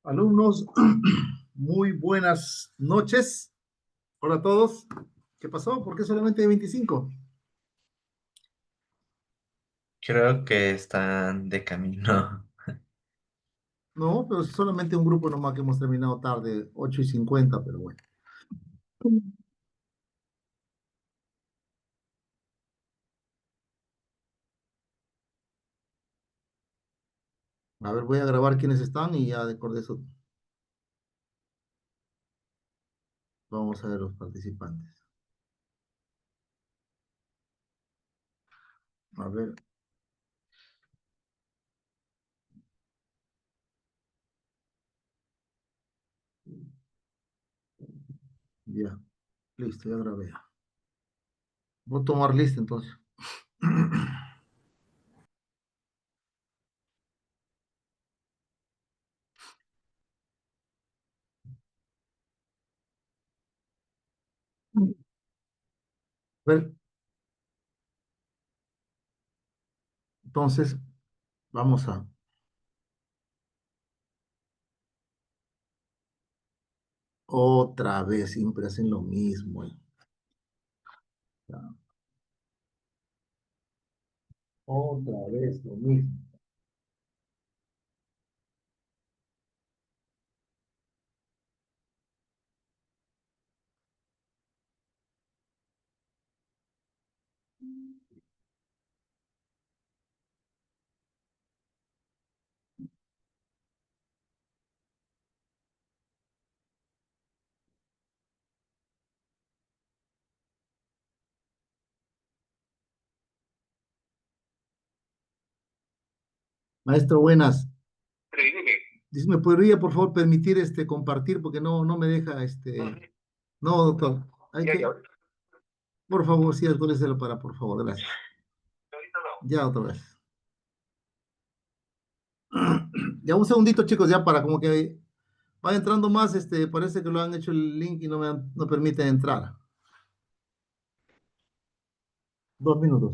Alumnos, muy buenas noches. Hola a todos. ¿Qué pasó? ¿Por qué solamente 25? Creo que están de camino. No, pero solamente un grupo nomás que hemos terminado tarde, 8:50, pero bueno. A ver, voy a grabar quiénes están y ya de eso vamos a ver los participantes. A ver, ya, listo, ya grabé. Voy a tomar lista entonces. A ver, entonces vamos a otra vez, siempre hacen lo mismo. Ya, otra vez lo mismo. Maestro, buenas. Dice, ¿me podría, por favor, permitir compartir? Porque no me deja No, doctor. Hay que, por favor, sí, actualícelo por favor, gracias. Ya otra vez. Ya un segundito, chicos, ya para como que va entrando más, parece que lo han hecho el link y no permite entrar. 2 minutos.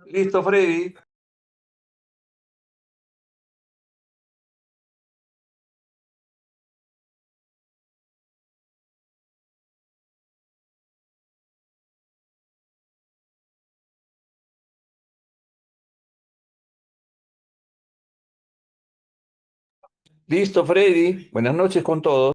Listo, Freddy. Listo, Freddy. Buenas noches con todos.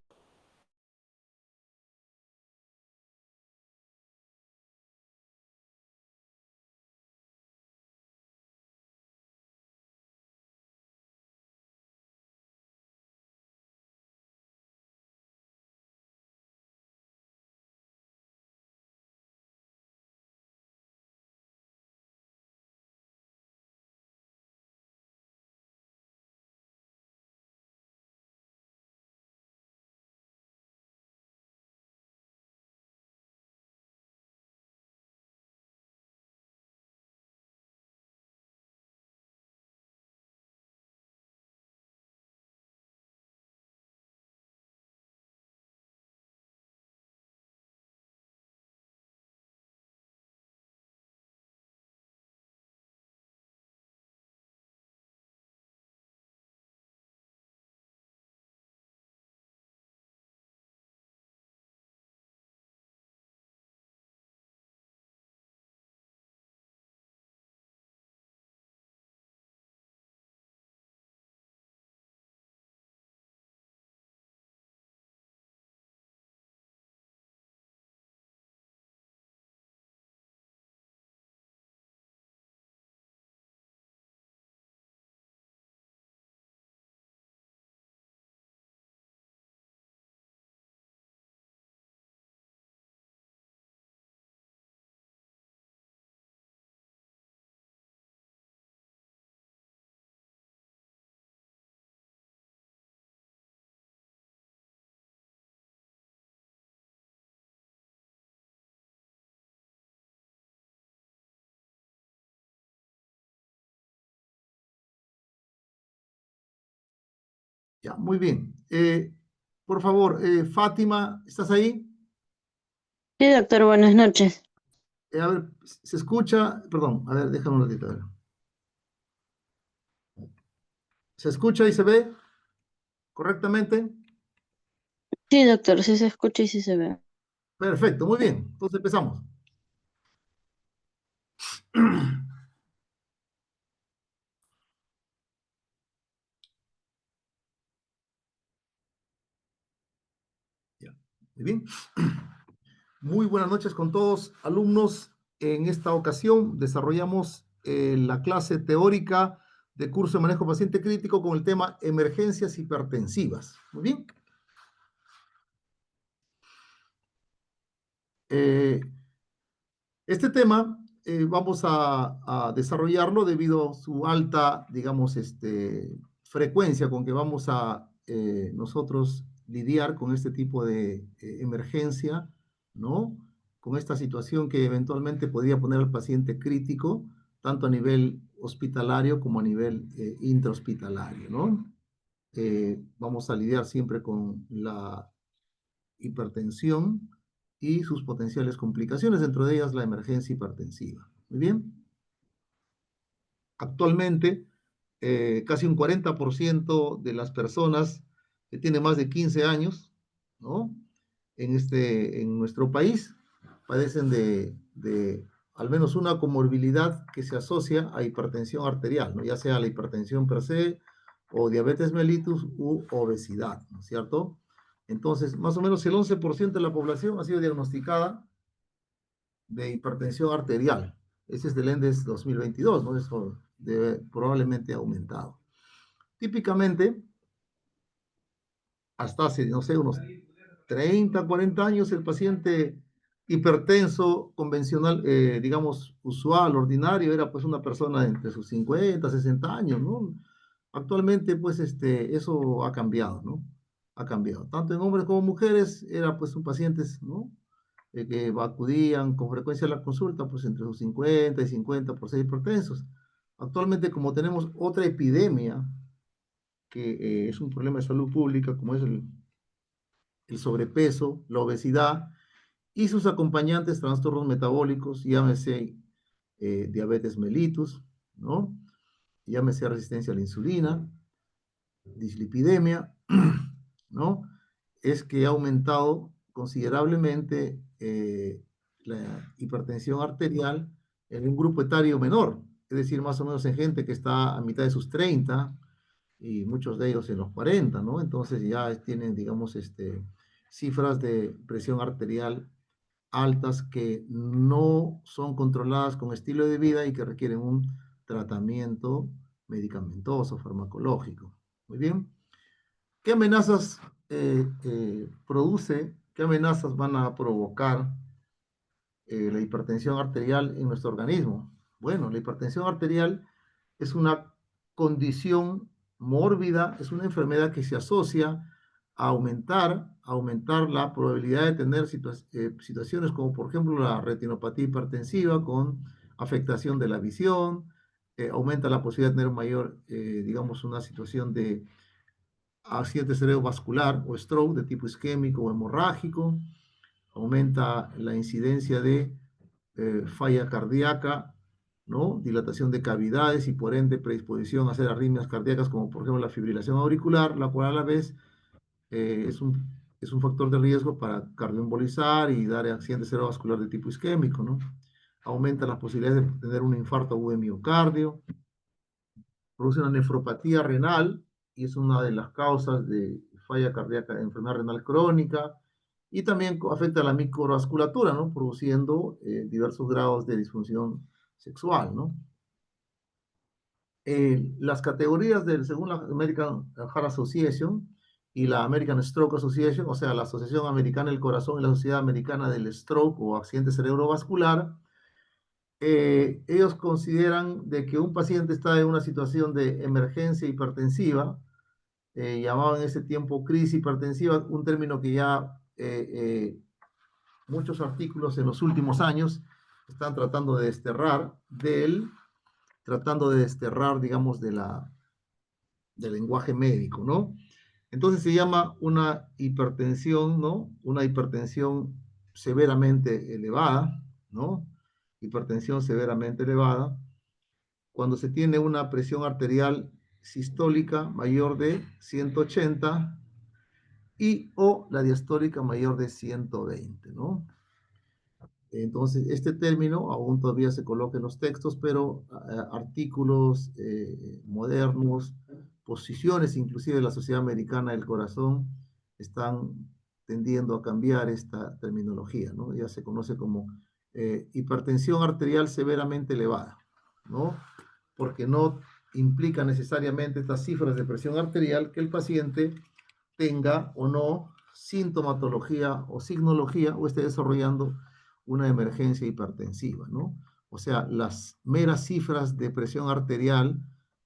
Ya, muy bien. Por favor, Fátima, ¿estás ahí? Sí, doctor, buenas noches. A ver, ¿se escucha? Perdón, a ver, déjame un ratito. A ver. ¿Se escucha y se ve correctamente? Sí, doctor, sí se escucha y sí se ve. Perfecto, muy bien. Entonces empezamos. Ya, muy bien. Muy buenas noches con todos, alumnos. En esta ocasión desarrollamos la clase teórica de curso de manejo paciente crítico con el tema emergencias hipertensivas. Muy bien. Eh, Este tema vamos a desarrollarlo debido a su alta, digamos, frecuencia con que vamos a nosotros lidiar con este tipo de emergencia, ¿no? Con esta situación que eventualmente podría poner al paciente crítico, tanto a nivel hospitalario como a nivel intrahospitalario, ¿no? Vamos a lidiar siempre con la hipertensión y sus potenciales complicaciones, dentro de ellas la emergencia hipertensiva. Muy bien. Actualmente, casi un 40% de las personas que tienen más de 15 años, ¿no? En nuestro país padecen de al menos una comorbilidad que se asocia a hipertensión arterial, ¿no? Ya sea la hipertensión per se o diabetes mellitus u obesidad, ¿no es cierto? Entonces, más o menos el 11% de la población ha sido diagnosticada de hipertensión arterial. Ese es del ENDES 2022, ¿no? Eso debe probablemente aumentado. Típicamente, hasta hace, no sé, unos 30, 40 años, el paciente hipertenso convencional, digamos, usual, ordinario, era pues una persona entre sus 50, 60 años, ¿no? Actualmente, pues, eso ha cambiado, ¿no? Ha cambiado. Tanto en hombres como mujeres, era pues un pacientes, ¿no? Que acudían con frecuencia a la consulta, pues entre sus 50 y 50 por ser hipertensos. Actualmente, como tenemos otra epidemia, que es un problema de salud pública, como es el sobrepeso, la obesidad y sus acompañantes trastornos metabólicos, llámese diabetes mellitus, ¿no? Llámese resistencia a la insulina, dislipidemia, ¿no? Es que ha aumentado considerablemente la hipertensión arterial en un grupo etario menor, es decir, más o menos en gente que está a mitad de sus 30 y muchos de ellos en los 40, ¿no? Entonces ya tienen, digamos, cifras de presión arterial altas que no son controladas con estilo de vida y que requieren un tratamiento medicamentoso, farmacológico. Muy bien. ¿Qué amenazas produce, qué amenazas van a provocar la hipertensión arterial en nuestro organismo? Bueno, la hipertensión arterial es una condición mórbida, es una enfermedad que se asocia a aumentar la probabilidad de tener situaciones como por ejemplo la retinopatía hipertensiva con afectación de la visión, aumenta la posibilidad de tener un mayor, digamos, una situación de accidente cerebrovascular o stroke de tipo isquémico o hemorrágico, aumenta la incidencia de falla cardíaca, ¿no? Dilatación de cavidades y por ende predisposición a hacer arritmias cardíacas como por ejemplo la fibrilación auricular, la cual a la vez es un factor de riesgo para cardioembolizar y dar accidente cerebrovascular de tipo isquémico, ¿no? Aumenta las posibilidades de tener un infarto agudo de miocardio, produce una nefropatía renal y es una de las causas de falla cardíaca, de enfermedad renal crónica, y también afecta a la microvasculatura, ¿no? Produciendo diversos grados de disfunción sexual, ¿no? Las categorías según la American Heart Association y la American Stroke Association, o sea, la Asociación Americana del Corazón y la Sociedad Americana del Stroke o accidente cerebrovascular, ellos consideran de que un paciente está en una situación de emergencia hipertensiva, llamaban en ese tiempo crisis hipertensiva, un término que ya muchos artículos en los últimos años están tratando de desterrar tratando de desterrar, digamos, del lenguaje médico, ¿no? Entonces se llama una hipertensión, ¿no? Una hipertensión severamente elevada, ¿no? Hipertensión severamente elevada, cuando se tiene una presión arterial sistólica mayor de 180 y o la diastólica mayor de 120, ¿no? Entonces, este término aún todavía se coloca en los textos, pero artículos modernos, posiciones inclusive de la Sociedad Americana del Corazón, están tendiendo a cambiar esta terminología, ¿no? Ya se conoce como hipertensión arterial severamente elevada, ¿no? Porque no implica necesariamente estas cifras de presión arterial que el paciente tenga o no sintomatología o signología o esté desarrollando una emergencia hipertensiva, ¿no? O sea, las meras cifras de presión arterial,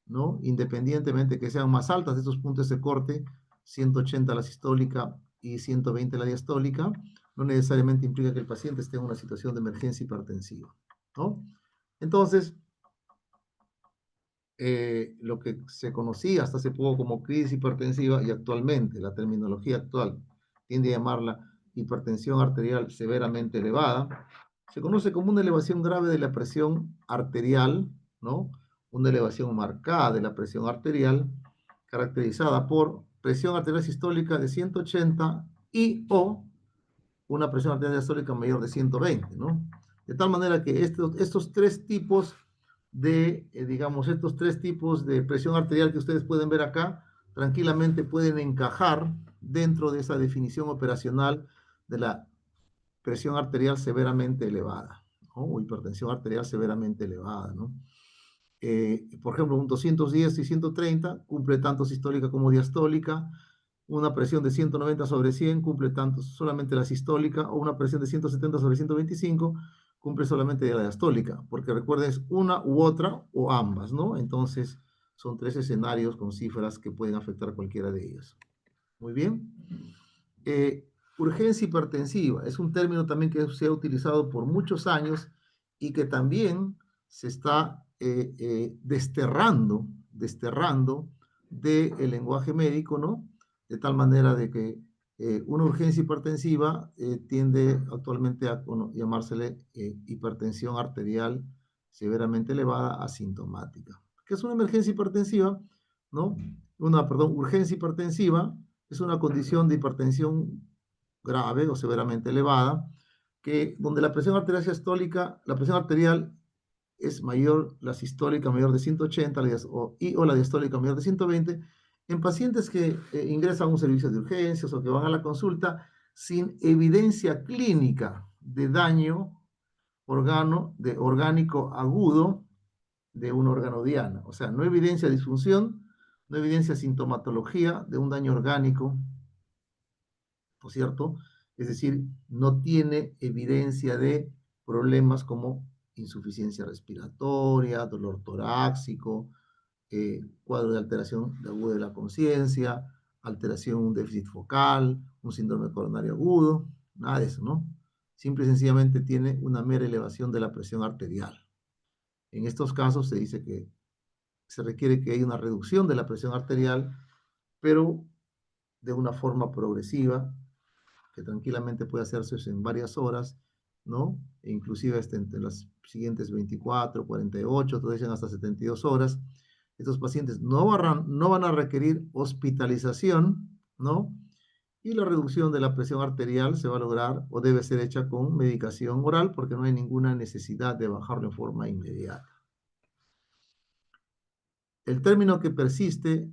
¿no? Independientemente que sean más altas de esos puntos de corte, 180 la sistólica y 120 la diastólica, no necesariamente implica que el paciente esté en una situación de emergencia hipertensiva, ¿no? Entonces, lo que se conocía hasta hace poco como crisis hipertensiva y actualmente la terminología actual tiende a llamarla hipertensión arterial severamente elevada, se conoce como una elevación grave de la presión arterial, ¿no? Una elevación marcada de la presión arterial caracterizada por presión arterial sistólica de 180 y o una presión arterial diastólica mayor de 120, ¿no? De tal manera que estos tres tipos digamos, estos tres tipos de presión arterial que ustedes pueden ver acá, tranquilamente pueden encajar dentro de esa definición operacional de la presión arterial severamente elevada, ¿no? O hipertensión arterial severamente elevada, ¿no? Por ejemplo, un 210 y 130 cumple tanto sistólica como diastólica, una presión de 190 sobre 100 cumple tanto solamente la sistólica, o una presión de 170 sobre 125 cumple solamente la diastólica, porque recuerden es una u otra o ambas, ¿no? Entonces son tres escenarios con cifras que pueden afectar cualquiera de ellas. Muy bien. Urgencia hipertensiva es un término también que se ha utilizado por muchos años y que también se está desterrando del lenguaje médico, ¿no? De tal manera de que una urgencia hipertensiva tiende actualmente a llamársele hipertensión arterial severamente elevada asintomática. ¿Qué es una emergencia hipertensiva? ¿No? Urgencia hipertensiva es una condición de hipertensión grave o severamente elevada, donde la presión arterial sistólica, la presión arterial es mayor, la sistólica mayor de 180 o la diastólica mayor de 120, en pacientes que ingresan a un servicio de urgencias o que van a la consulta sin evidencia clínica de daño orgánico agudo de un órgano diana. O sea, no evidencia disfunción, no evidencia sintomatología de un daño orgánico, ¿no es cierto? Es decir, no tiene evidencia de problemas como insuficiencia respiratoria, dolor torácico, cuadro de alteración aguda de la conciencia, alteración, un déficit focal, un síndrome coronario agudo, nada de eso, ¿no? Simple y sencillamente tiene una mera elevación de la presión arterial. En estos casos se dice que se requiere que haya una reducción de la presión arterial, pero de una forma progresiva, que tranquilamente puede hacerse en varias horas, ¿no? E inclusive entre las siguientes 24, 48, otros dicen hasta 72 horas. Estos pacientes no van a requerir hospitalización, ¿no? Y la reducción de la presión arterial se va a lograr o debe ser hecha con medicación oral porque no hay ninguna necesidad de bajarlo en forma inmediata. El término que persiste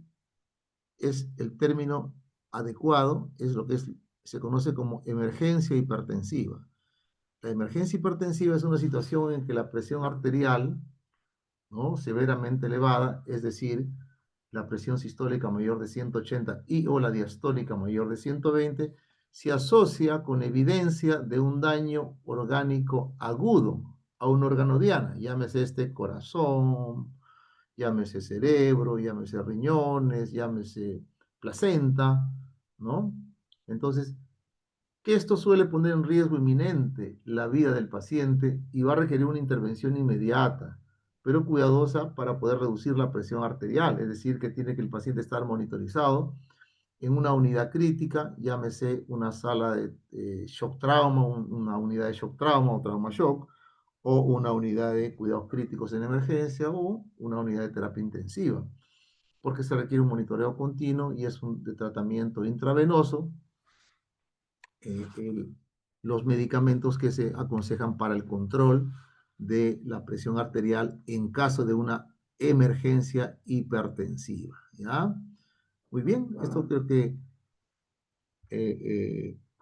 es el término adecuado, es lo que se conoce como emergencia hipertensiva. La emergencia hipertensiva es una situación en que la presión arterial, ¿no? Severamente elevada, es decir, la presión sistólica mayor de 180 y o la diastólica mayor de 120, se asocia con evidencia de un daño orgánico agudo a un órgano diana, llámese corazón, llámese cerebro, llámese riñones, llámese placenta, ¿no? Entonces, que esto suele poner en riesgo inminente la vida del paciente y va a requerir una intervención inmediata, pero cuidadosa para poder reducir la presión arterial, es decir, que tiene que el paciente estar monitorizado en una unidad crítica, llámese una sala de shock trauma, una unidad de shock trauma o trauma shock, o una unidad de cuidados críticos en emergencia o una unidad de terapia intensiva, porque se requiere un monitoreo continuo y es un de tratamiento intravenoso. Los medicamentos que se aconsejan para el control de la presión arterial en caso de una emergencia hipertensiva, ¿ya? Muy bien, esto creo que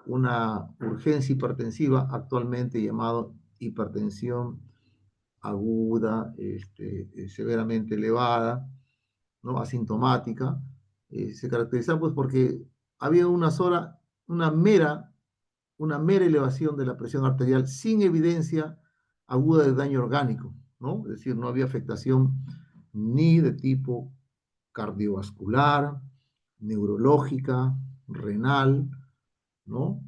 una urgencia hipertensiva, actualmente llamado hipertensión aguda, severamente elevada, ¿no? Asintomática, se caracteriza pues porque había una mera elevación de la presión arterial sin evidencia aguda de daño orgánico, ¿no? Es decir, no había afectación ni de tipo cardiovascular, neurológica, renal, ¿no?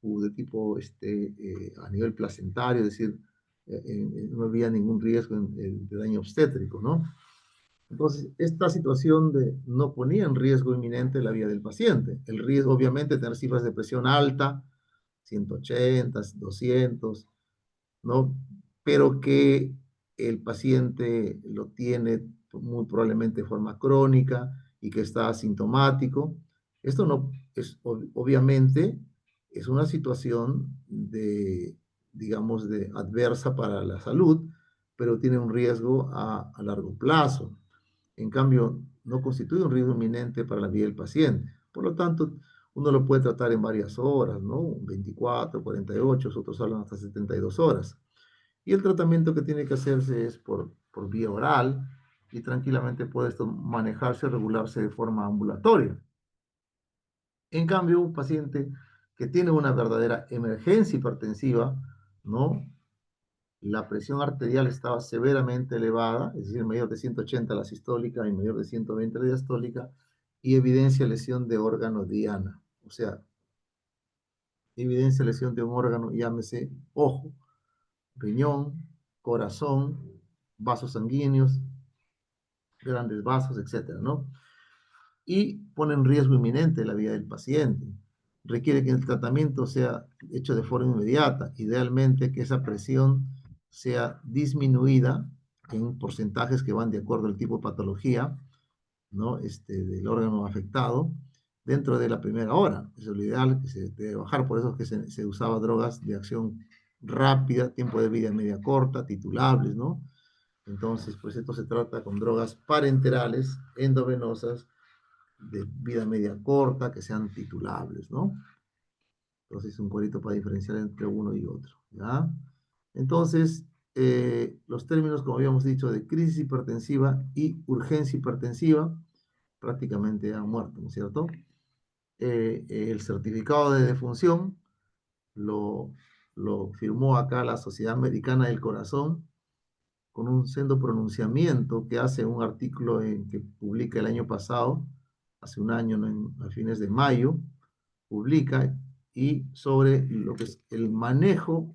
O de tipo a nivel placentario, es decir, no había ningún riesgo de daño obstétrico, ¿no? Entonces, esta situación no ponía en riesgo inminente la vida del paciente. El riesgo, obviamente, de tener cifras de presión alta, 180, 200, ¿no? Pero que el paciente lo tiene muy probablemente de forma crónica y que está asintomático. Esto no es, obviamente, es una situación digamos, de adversa para la salud, pero tiene un riesgo a largo plazo. En cambio, no constituye un riesgo inminente para la vida del paciente. Por lo tanto, uno lo puede tratar en varias horas, ¿no? 24, 48, otros hablan hasta 72 horas. Y el tratamiento que tiene que hacerse es por vía oral y tranquilamente puede esto manejarse, regularse de forma ambulatoria. En cambio, un paciente que tiene una verdadera emergencia hipertensiva, ¿no? La presión arterial estaba severamente elevada, es decir, mayor de 180 la sistólica y mayor de 120 la diastólica, y evidencia lesión de órgano diana. O sea, evidencia lesión de un órgano, llámese ojo, riñón, corazón, vasos sanguíneos, grandes vasos, etcétera, ¿no? Y pone en riesgo inminente la vida del paciente. Requiere que el tratamiento sea hecho de forma inmediata, idealmente que esa presión sea disminuida en porcentajes que van de acuerdo al tipo de patología, ¿no? Del órgano afectado dentro de la primera hora. Eso es lo ideal, que se debe bajar, por eso es que se usaba drogas de acción rápida, tiempo de vida media corta, titulables, ¿no? Entonces, pues esto se trata con drogas parenterales, endovenosas, de vida media corta, que sean titulables, ¿no? Entonces, un cuadrito para diferenciar entre uno y otro, ¿ya? Entonces, los términos, como habíamos dicho, de crisis hipertensiva y urgencia hipertensiva, prácticamente han muerto, ¿no es cierto? El certificado de defunción lo, lo firmó acá la Sociedad Americana del Corazón con un sendo pronunciamiento que hace un artículo que publica el año pasado, hace un año, ¿no? A fines de mayo, publica y sobre lo que es el manejo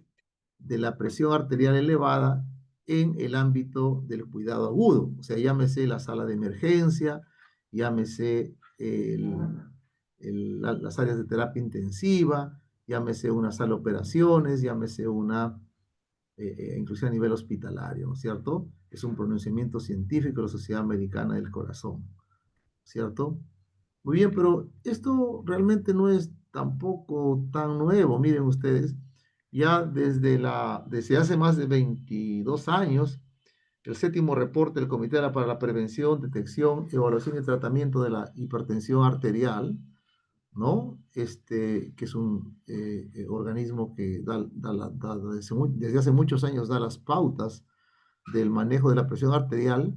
de la presión arterial elevada en el ámbito del cuidado agudo, o sea, llámese la sala de emergencia, llámese las áreas de terapia intensiva, llámese una sala de operaciones, llámese una inclusive a nivel hospitalario, ¿no es cierto? Es un pronunciamiento científico de la Sociedad Americana del Corazón, ¿cierto? Muy bien, pero esto realmente no es tampoco tan nuevo, miren ustedes, ya desde hace más de 22 años, el séptimo reporte del Comité para la Prevención, Detección, Evaluación y Tratamiento de la Hipertensión Arterial, ¿no? Que es un organismo que desde hace muchos años da las pautas del manejo de la presión arterial,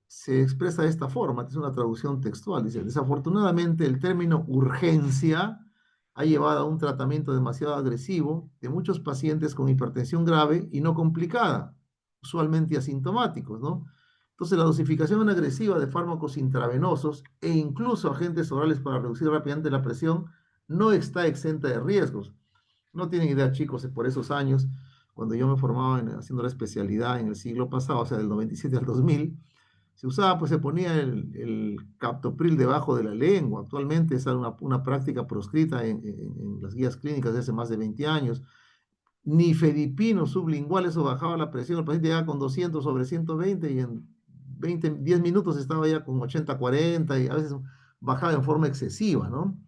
se expresa de esta forma, es una traducción textual, dice, desafortunadamente el término urgencia ha llevado a un tratamiento demasiado agresivo de muchos pacientes con hipertensión grave y no complicada, usualmente asintomáticos, ¿no? Entonces, la dosificación agresiva de fármacos intravenosos e incluso agentes orales para reducir rápidamente la presión no está exenta de riesgos. No tienen idea, chicos, por esos años, cuando yo me formaba haciendo la especialidad en el siglo pasado, o sea, del 97 al 2000, Se usaba, pues se ponía el captopril debajo de la lengua. Actualmente es una práctica proscrita en las guías clínicas de hace más de 20 años. Nifedipino sublingual, eso bajaba la presión, el paciente llegaba con 200 sobre 120 y en 10 minutos estaba ya con 80-40 y a veces bajaba en forma excesiva, ¿no?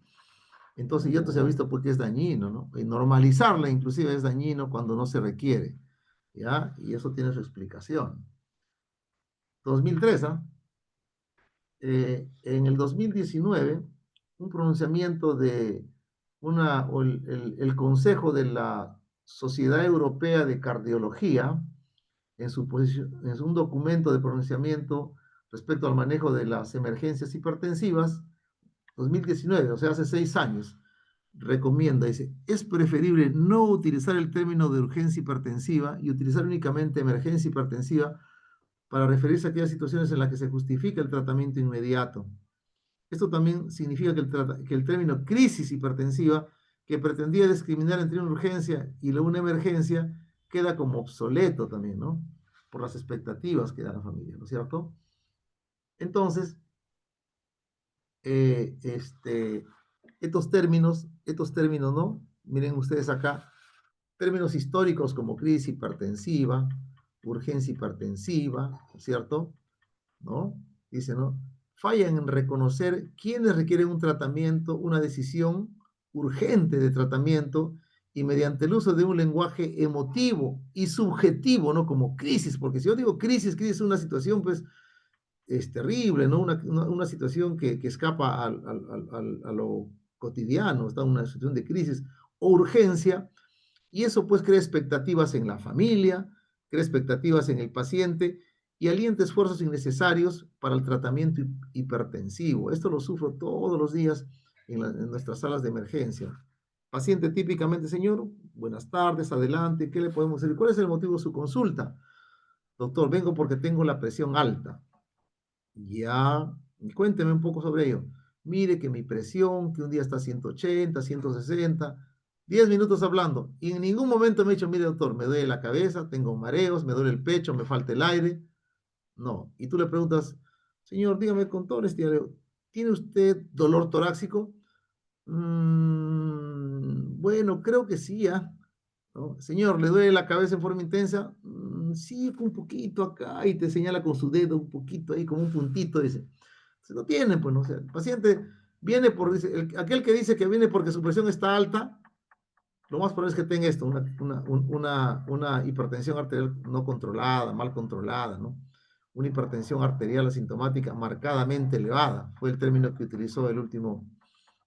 Entonces ya se ha visto porque es dañino, ¿no? Y normalizarla inclusive es dañino cuando no se requiere, ¿ya? Y eso tiene su explicación. 2003, ¿ah? En el 2019, un pronunciamiento de el Consejo de la Sociedad Europea de Cardiología, en un documento de pronunciamiento respecto al manejo de las emergencias hipertensivas, 2019, o sea, hace 6 años, recomienda, dice, es preferible no utilizar el término de urgencia hipertensiva y utilizar únicamente emergencia hipertensiva para referirse a aquellas situaciones en las que se justifica el tratamiento inmediato. Esto también significa que el término crisis hipertensiva, que pretendía discriminar entre una urgencia y una emergencia, queda como obsoleto también, ¿no? Por las expectativas que da la familia, ¿no es cierto? Entonces, estos términos, ¿no? Miren ustedes acá, términos históricos como crisis hipertensiva, urgencia hipertensiva, ¿no es cierto? ¿No? Dice, ¿no? Fallan en reconocer quiénes requieren un tratamiento, una decisión urgente de tratamiento y mediante el uso de un lenguaje emotivo y subjetivo, ¿no? Como crisis, porque si yo digo crisis es una situación, pues, es terrible, ¿no? Una situación que escapa a lo cotidiano, está en una situación de crisis o urgencia, y eso pues crea expectativas en la familia, crea expectativas en el paciente y alienta esfuerzos innecesarios para el tratamiento hipertensivo. Esto lo sufro todos los días en nuestras salas de emergencia. Paciente típicamente, señor, buenas tardes, adelante, ¿qué le podemos decir? ¿Cuál es el motivo de su consulta? Doctor, vengo porque tengo la presión alta. Ya, cuénteme un poco sobre ello. Mire que mi presión, que un día está a 180, 160, 10 minutos hablando, y en ningún momento me he dicho, mire doctor, me duele la cabeza, tengo mareos, me duele el pecho, me falta el aire. No. Y tú le preguntas, señor, dígame con todo honestidad, ¿tiene usted dolor torácico? Bueno, creo que sí, ¿ah? ¿No? Señor, ¿le duele la cabeza en forma intensa? Sí, un poquito acá, y te señala con su dedo un poquito ahí, como un puntito, dice. Se lo tiene, pues, ¿no? O sea, el paciente viene dice, aquel que dice que viene porque su presión está alta, lo más probable es que tenga esto, una hipertensión arterial no controlada, mal controlada, ¿no? Una hipertensión arterial asintomática marcadamente elevada, fue el término que utilizó el último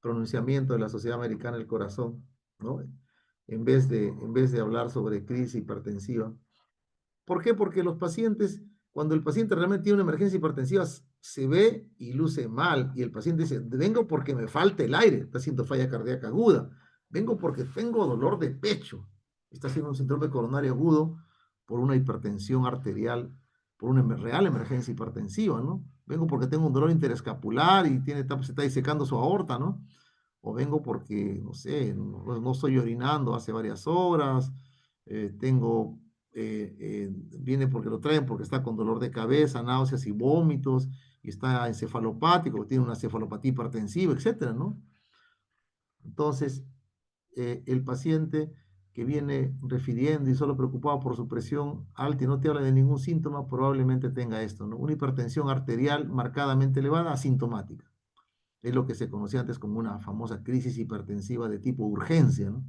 pronunciamiento de la Sociedad Americana del Corazón, ¿no? En vez de hablar sobre crisis hipertensiva. ¿Por qué? Porque los pacientes, cuando el paciente realmente tiene una emergencia hipertensiva, se ve y luce mal, y el paciente dice, vengo porque me falta el aire, está haciendo falla cardíaca aguda, vengo porque tengo dolor de pecho, está haciendo un síndrome coronario agudo por una hipertensión arterial, por una real emergencia hipertensiva, ¿no? Vengo porque tengo un dolor interescapular y se está disecando su aorta, ¿no? O vengo porque, no sé, no estoy orinando hace varias horas, tengo, viene porque lo traen porque está con dolor de cabeza, náuseas y vómitos, y está encefalopático, tiene una cefalopatía hipertensiva, etcétera, ¿no? Entonces, el paciente que viene refiriendo y solo preocupado por su presión alta y no te habla de ningún síntoma, probablemente tenga esto, ¿no? Una hipertensión arterial marcadamente elevada, asintomática. Es lo que se conocía antes como una famosa crisis hipertensiva de tipo urgencia, ¿no?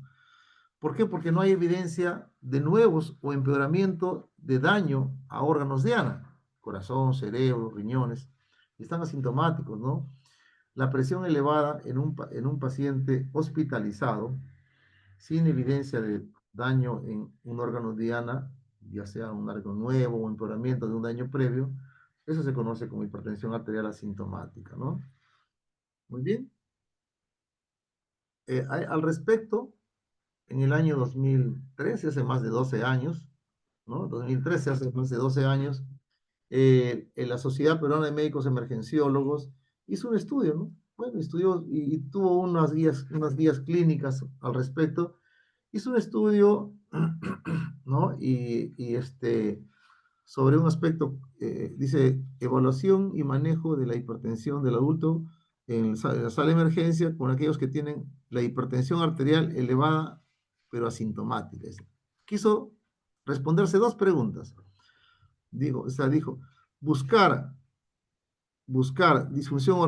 ¿Por qué? Porque no hay evidencia de nuevos o empeoramiento de daño a órganos de Ana, corazón, cerebro, riñones, están asintomáticos, ¿no? La presión elevada en un paciente hospitalizado sin evidencia de daño en un órgano de Ana, ya sea un órgano nuevo o empeoramiento de un daño previo, eso se conoce como hipertensión arterial asintomática, ¿no? Muy bien. Al respecto, en el año 2013, hace más de 12 años, ¿no? 2013, hace más de 12 años, en la Sociedad Peruana de Médicos Emergenciólogos hizo un estudio, ¿no? Bueno, estudió y tuvo unas guías clínicas al respecto. Hizo un estudio, ¿no? Y sobre un aspecto, dice, evaluación y manejo de la hipertensión del adulto en la sala de emergencia con aquellos que tienen la hipertensión arterial elevada, pero asintomática. Quiso responderse dos preguntas. Dijo, buscar disfunción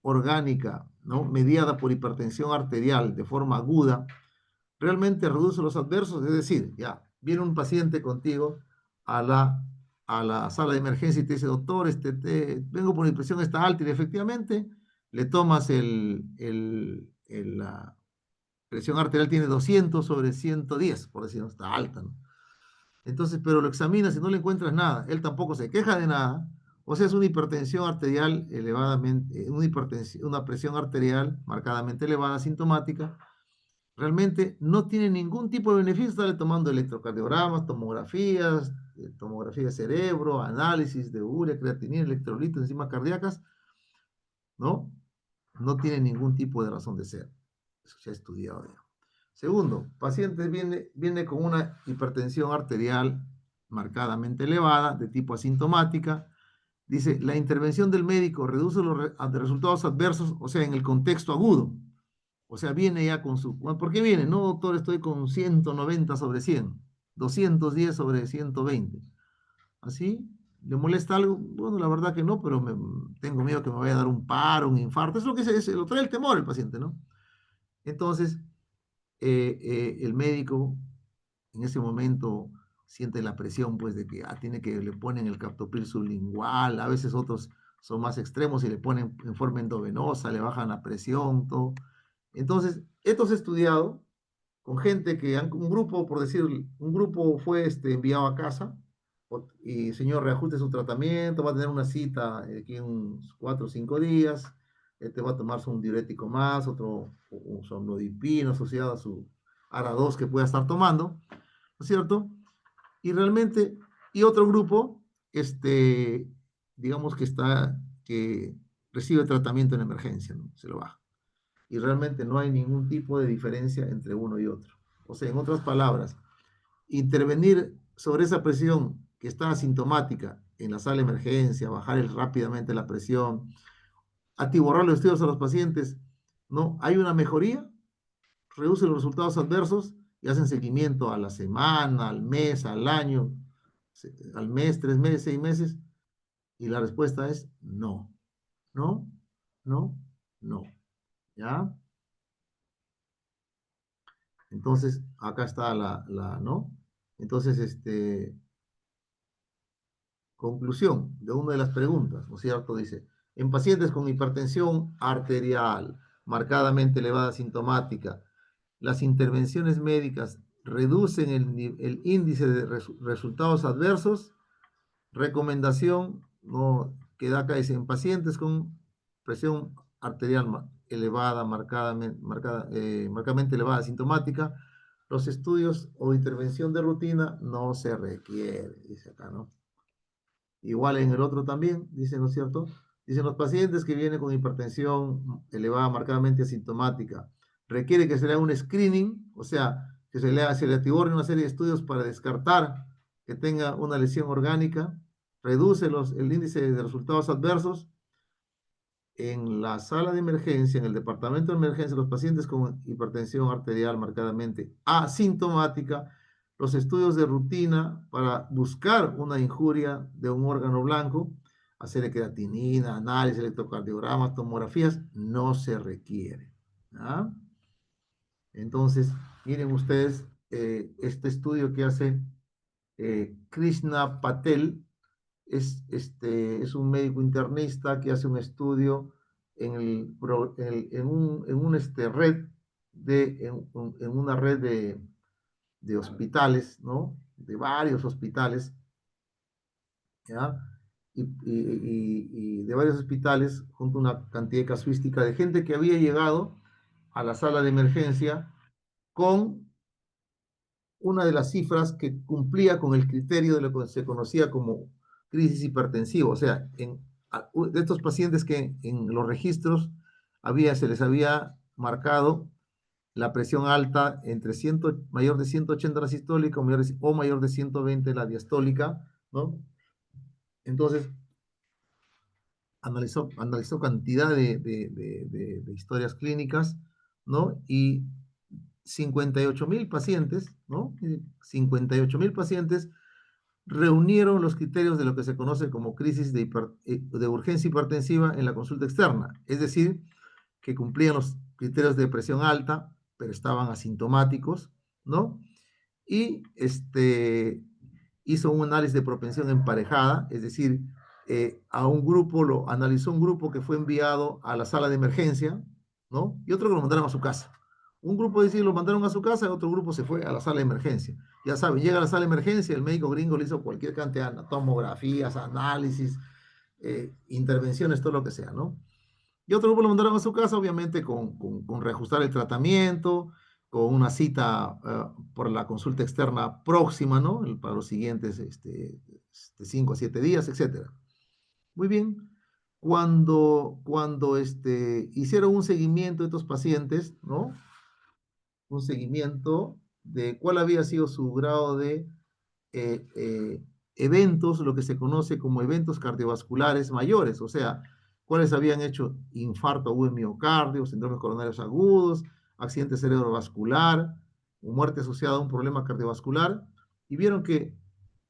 orgánica, ¿no? Mediada por hipertensión arterial de forma aguda, realmente reduce los adversos. Es decir, ya viene un paciente contigo a la sala de emergencia y te dice, doctor, vengo por mi presión está alta, y efectivamente le tomas la presión arterial tiene 200 sobre 110, por decirlo, está alta, ¿no? Entonces, pero lo examinas y no le encuentras nada. Él tampoco se queja de nada. O sea, es una hipertensión arterial elevadamente, una presión arterial marcadamente elevada, sintomática. Realmente no tiene ningún tipo de beneficio estarle tomando electrocardiogramas, tomografías, tomografía de cerebro, análisis de urea, creatinina, electrolitos, enzimas cardíacas, ¿no? No tiene ningún tipo de razón de ser. Eso se ha estudiado ya. Segundo, paciente viene con una hipertensión arterial marcadamente elevada, de tipo asintomática. Dice, la intervención del médico reduce los resultados adversos, o sea, en el contexto agudo. O sea, viene ya con su... ¿Por qué viene? No, doctor, estoy con 190 sobre 100, 210 sobre 120. ¿Así? ¿Le molesta algo? Bueno, la verdad que no, pero tengo miedo que me vaya a dar un paro, un infarto. Es lo que lo trae el temor el paciente, ¿no? Entonces, el médico en ese momento siente la presión, pues, de que le ponen el captopril sublingual, a veces otros son más extremos y le ponen en forma endovenosa, le bajan la presión, todo. Entonces, esto se ha estudiado con gente un grupo, por decir, un grupo fue enviado a casa y señor, reajuste su tratamiento, va a tener una cita aquí en unos 4 o 5 días, este va a tomarse un diurético más, otro un somnodipino asociado a su ARA2 que pueda estar tomando, ¿no es cierto? Y realmente, y otro grupo, digamos que recibe tratamiento en emergencia, ¿no? Se lo baja. Y realmente no hay ningún tipo de diferencia entre uno y otro. O sea, en otras palabras, intervenir sobre esa presión que está asintomática en la sala de emergencia, bajar rápidamente la presión, atiborrar los estudios a los pacientes, ¿no? Hay una mejoría, reduce los resultados adversos y hacen seguimiento a la semana, al mes, al año, al mes, 3 meses, 6 meses, y la respuesta es no, no, no, no, ¿ya? Entonces, acá está ¿no? Entonces, conclusión de una de las preguntas, ¿no es cierto? Dice, en pacientes con hipertensión arterial marcadamente elevada sintomática, las intervenciones médicas reducen el índice de resultados adversos. Recomendación, no, que da acá dice, en pacientes con presión arterial elevada, marcadamente elevada, sintomática, los estudios o intervención de rutina no se requiere, dice acá, ¿no? Igual en el otro también, dice, ¿no es cierto? Dicen los pacientes que vienen con hipertensión elevada, marcadamente asintomática, requiere que se le haga un screening, o sea, que se le atiborre una serie de estudios para descartar que tenga una lesión orgánica, reduce el índice de resultados adversos. En la sala de emergencia, en el departamento de emergencia, los pacientes con hipertensión arterial marcadamente asintomática, los estudios de rutina para buscar una injuria de un órgano blanco, hacer creatinina, análisis, electrocardiogramas, tomografías, no se requiere. ¿Ah? Entonces, miren ustedes este estudio que hace Krishna Patel, es un médico internista que hace un estudio en una red de hospitales, ¿no? De varios hospitales, ¿ya? Y de varios hospitales, junto a una cantidad casuística de gente que había llegado a la sala de emergencia con una de las cifras que cumplía con el criterio de lo que se conocía como crisis hipertensiva. O sea, de estos pacientes que en los registros se les había marcado la presión alta mayor de 180 la sistólica o mayor de 120 la diastólica, ¿no? Entonces, analizó cantidad de historias clínicas, ¿no? Y 58.000 pacientes, ¿no? 58.000 pacientes reunieron los criterios de lo que se conoce como crisis de urgencia hipertensiva en la consulta externa, es decir, que cumplían los criterios de presión alta, pero estaban asintomáticos, ¿no? Y hizo un análisis de propensión emparejada, es decir, analizó un grupo que fue enviado a la sala de emergencia, ¿no? Y otro que lo mandaron a su casa. Un grupo dice lo mandaron a su casa y otro grupo se fue a la sala de emergencia. Ya saben, llega a la sala de emergencia, el médico gringo le hizo cualquier cantidad de tomografías, análisis, intervenciones, todo lo que sea, ¿no? Y otro grupo lo mandaron a su casa, obviamente con reajustar el tratamiento, con una cita por la consulta externa próxima, ¿no? Para los siguientes 5 a 7 días, etcétera. Muy bien. Cuando hicieron un seguimiento de estos pacientes, ¿no? Un seguimiento de cuál había sido su grado de eh, eh, eventos, lo que se conoce como eventos cardiovasculares mayores, o sea, cuáles habían hecho infarto agudo en miocardio, síndromes coronarios agudos, accidente cerebrovascular, muerte asociada a un problema cardiovascular, y vieron que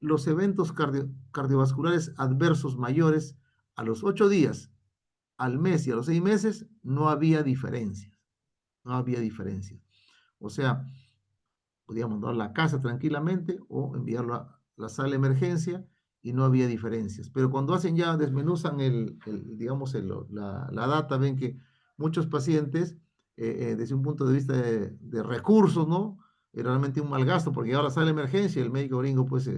los eventos cardiovasculares adversos mayores a los 8 días, al mes y a los 6 meses, no había diferencias, no había diferencias. O sea, podíamos mandarlo a la casa tranquilamente o enviarlo a la sala de emergencia y no había diferencias. Pero cuando desmenuzan digamos, la data, ven que muchos pacientes, desde un punto de vista de recursos, ¿no? Era realmente un mal gasto, porque llegaba a la sala de emergencia y el médico gringo, pues,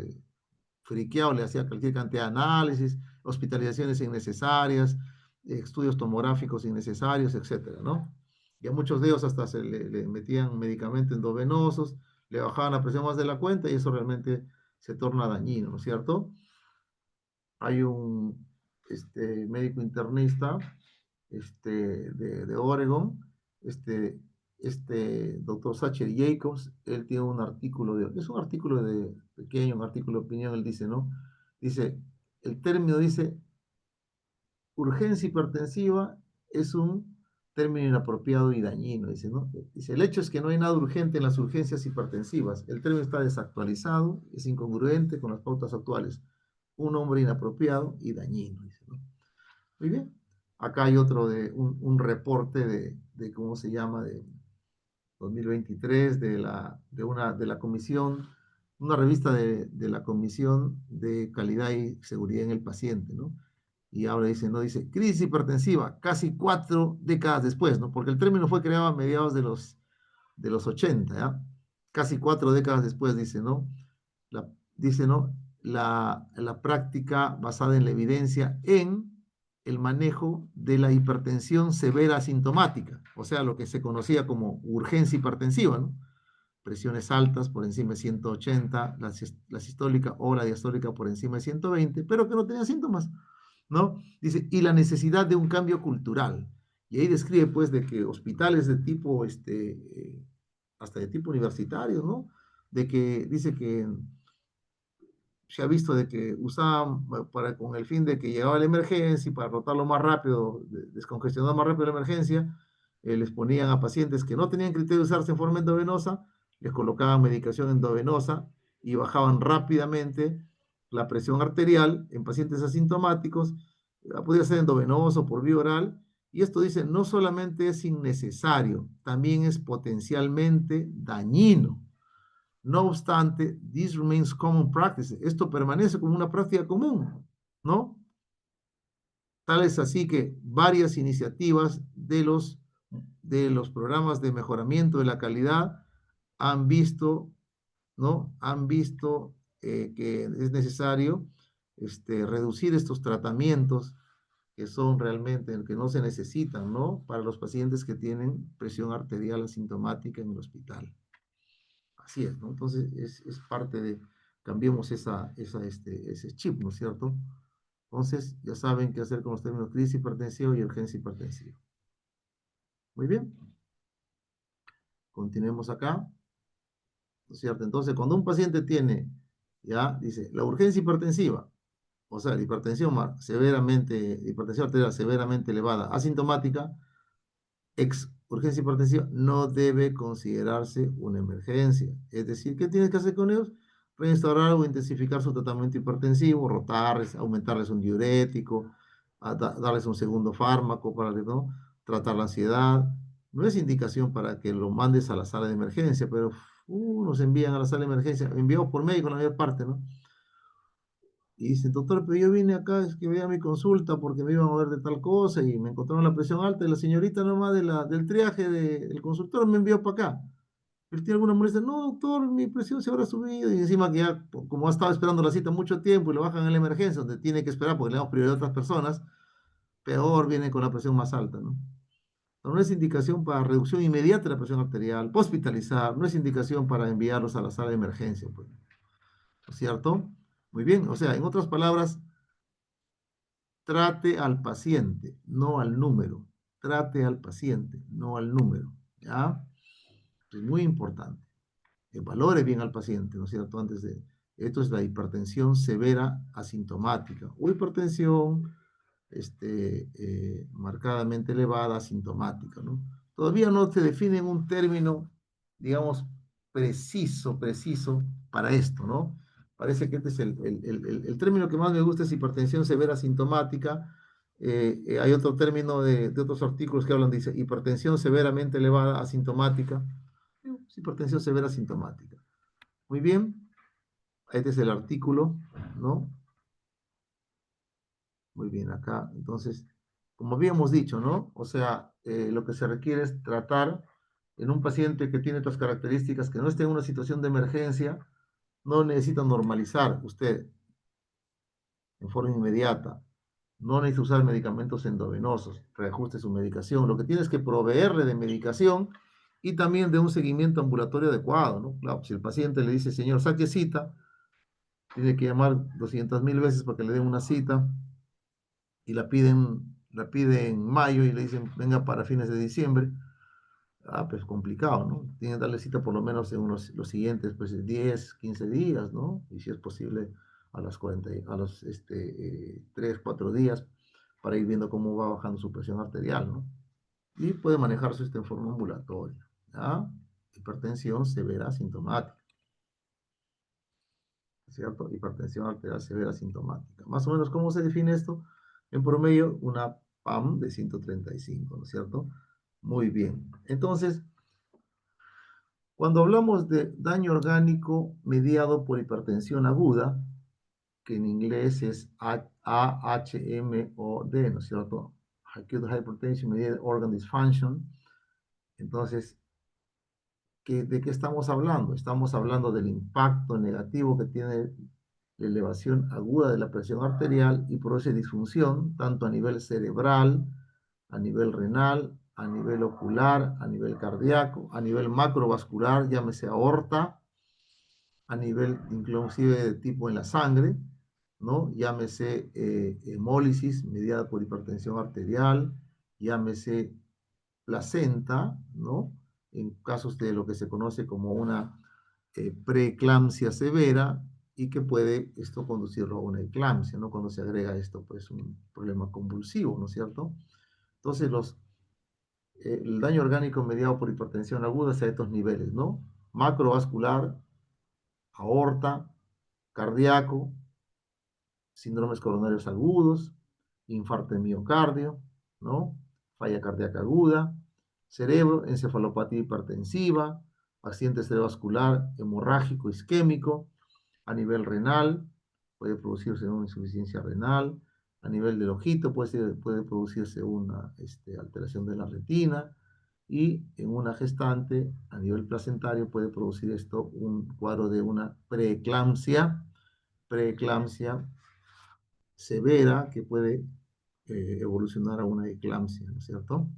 friqueado, le hacía cualquier cantidad de análisis, hospitalizaciones innecesarias, estudios tomográficos innecesarios, etcétera, ¿no? Y a muchos de ellos hasta le metían medicamentos endovenosos, le bajaban la presión más de la cuenta y eso realmente se torna dañino, ¿no es cierto? Hay un médico internista de Oregon, doctor Sacher Jacobs, él tiene un artículo, es un artículo pequeño, un artículo de opinión, él dice, ¿no? Dice, el término dice, urgencia hipertensiva es un término inapropiado y dañino, dice, ¿no? Dice, el hecho es que no hay nada urgente en las urgencias hipertensivas. El término está desactualizado, es incongruente con las pautas actuales. Un nombre inapropiado y dañino, dice, ¿no? Muy bien. Acá hay otro un reporte de ¿cómo se llama? De 2023 de la comisión, una revista de la Comisión de Calidad y Seguridad en el Paciente, ¿no? Y ahora dice, ¿no? Dice, crisis hipertensiva, casi 4 décadas después, ¿no? Porque el término fue creado a mediados de los 80, ¿ya? Casi 4 décadas después, dice, ¿no? Dice, ¿no? La práctica basada en la evidencia en el manejo de la hipertensión severa asintomática, o sea, lo que se conocía como urgencia hipertensiva, ¿no? Presiones altas por encima de 180, la sistólica o la diastólica por encima de 120, pero que no tenía síntomas, ¿no? Dice, y la necesidad de un cambio cultural. Y ahí describe, pues, de que hospitales de tipo, hasta de tipo universitario, ¿no? De que dice que se ha visto de que usaban con el fin de que llegaba la emergencia y para rotarlo más rápido, descongestionar más rápido la emergencia, les ponían a pacientes que no tenían criterio de usarse en forma endovenosa, les colocaban medicación endovenosa y bajaban rápidamente la presión arterial en pacientes asintomáticos, podía ser endovenoso por vía oral, y esto dice, no solamente es innecesario, también es potencialmente dañino. No obstante, this remains common practice. Esto permanece como una práctica común, ¿no? Tal es así que varias iniciativas de los programas de mejoramiento de la calidad han visto, ¿no? Han visto que es necesario reducir estos tratamientos que son realmente, que no se necesitan, ¿no? Para los pacientes que tienen presión arterial asintomática en el hospital. Así es, ¿no? Entonces es parte de, cambiemos ese chip, ¿no es cierto? Entonces ya saben qué hacer con los términos crisis hipertensiva y urgencia hipertensiva. Muy bien. Continuemos acá, ¿no es cierto? Entonces, cuando un paciente tiene, ya, dice, la urgencia hipertensiva, o sea, la hipertensión hipertensión arterial severamente elevada, asintomática, ex urgencia hipertensiva, no debe considerarse una emergencia. Es decir, ¿qué tienes que hacer con ellos? Reinstaurar o intensificar su tratamiento hipertensivo, rotarles, aumentarles un diurético, darles un segundo fármaco para, ¿no?, tratar la ansiedad. No es indicación para que lo mandes a la sala de emergencia, pero nos envían a la sala de emergencia, enviados por médico la mayor parte, ¿no? Y dicen, doctor, pero yo vine acá, es que veía mi consulta porque me iban a ver de tal cosa y me encontraron la presión alta y la señorita nomás del triaje del consultor me envió para acá. ¿Él tiene alguna molestia? No, doctor, mi presión se habrá subido. Y encima que ya, como ha estado esperando la cita mucho tiempo y lo bajan en la emergencia, donde tiene que esperar porque le damos prioridad a otras personas, peor viene con la presión más alta, ¿no? No es indicación para reducción inmediata de la presión arterial, hospitalizar, no es indicación para enviarlos a la sala de emergencia, pues, ¿no es cierto? Muy bien, o sea, en otras palabras, trate al paciente, no al número. Trate al paciente, no al número. ¿Ya? Es muy importante. Que valore bien al paciente, ¿no es cierto? Esto es la hipertensión severa asintomática o hipertensión marcadamente elevada asintomática, ¿no? Todavía no se define un término, digamos, preciso para esto, ¿no? Parece que este es el término que más me gusta, es hipertensión severa asintomática. Hay otro término de otros artículos que hablan, dice, hipertensión severamente elevada asintomática. Es hipertensión severa asintomática. Muy bien, este es el artículo, ¿no? Muy bien, acá, entonces, como habíamos dicho, ¿no? O sea, lo que se requiere es tratar en un paciente que tiene estas características, que no esté en una situación de emergencia, no necesita normalizar usted en forma inmediata, no necesita usar medicamentos endovenosos, reajuste su medicación, lo que tiene es que proveerle de medicación y también de un seguimiento ambulatorio adecuado, ¿no? Claro, si el paciente le dice, señor, saque cita, tiene que llamar 200.000 veces para que le den una cita, y la pide en mayo y le dicen, venga para fines de diciembre. Pues complicado, ¿no? Tiene que darle cita por lo menos en los siguientes, pues, 10, 15 días, ¿no? Y si es posible, a los 40, a los 3, 4 días, para ir viendo cómo va bajando su presión arterial, ¿no? Y puede manejarse en forma ambulatoria, ¿ya? Hipertensión severa asintomática, ¿cierto? Hipertensión arterial severa asintomática. Más o menos, ¿cómo se define esto? En promedio, una PAM de 135, ¿no es cierto? Muy bien. Entonces, cuando hablamos de daño orgánico mediado por hipertensión aguda, que en inglés es AHMOD, ¿no es cierto? Acute Hypertension Mediated Organ Dysfunction. Entonces, ¿de qué estamos hablando? Estamos hablando del impacto negativo que tiene la elevación aguda de la presión arterial y produce disfunción tanto a nivel cerebral, a nivel renal, a nivel ocular, a nivel cardíaco, a nivel macrovascular, llámese aorta, a nivel inclusive de tipo en la sangre, ¿no? Llámese hemólisis mediada por hipertensión arterial, llámese placenta, ¿no? En casos de lo que se conoce como una preeclampsia severa y que puede esto conducirlo a una eclampsia, ¿no? Cuando se agrega esto, pues un problema convulsivo, ¿no es cierto? Entonces, el daño orgánico mediado por hipertensión aguda es a estos niveles, ¿no? Macrovascular, aorta, cardíaco, síndromes coronarios agudos, infarto de miocardio, ¿no? Falla cardíaca aguda, cerebro, encefalopatía hipertensiva, accidente cerebrovascular hemorrágico isquémico, a nivel renal, puede producirse una insuficiencia renal, a nivel del ojito puede producirse una alteración de la retina, y en una gestante, a nivel placentario, puede producir esto un cuadro de una preeclampsia severa que puede evolucionar a una eclampsia, ¿no es cierto?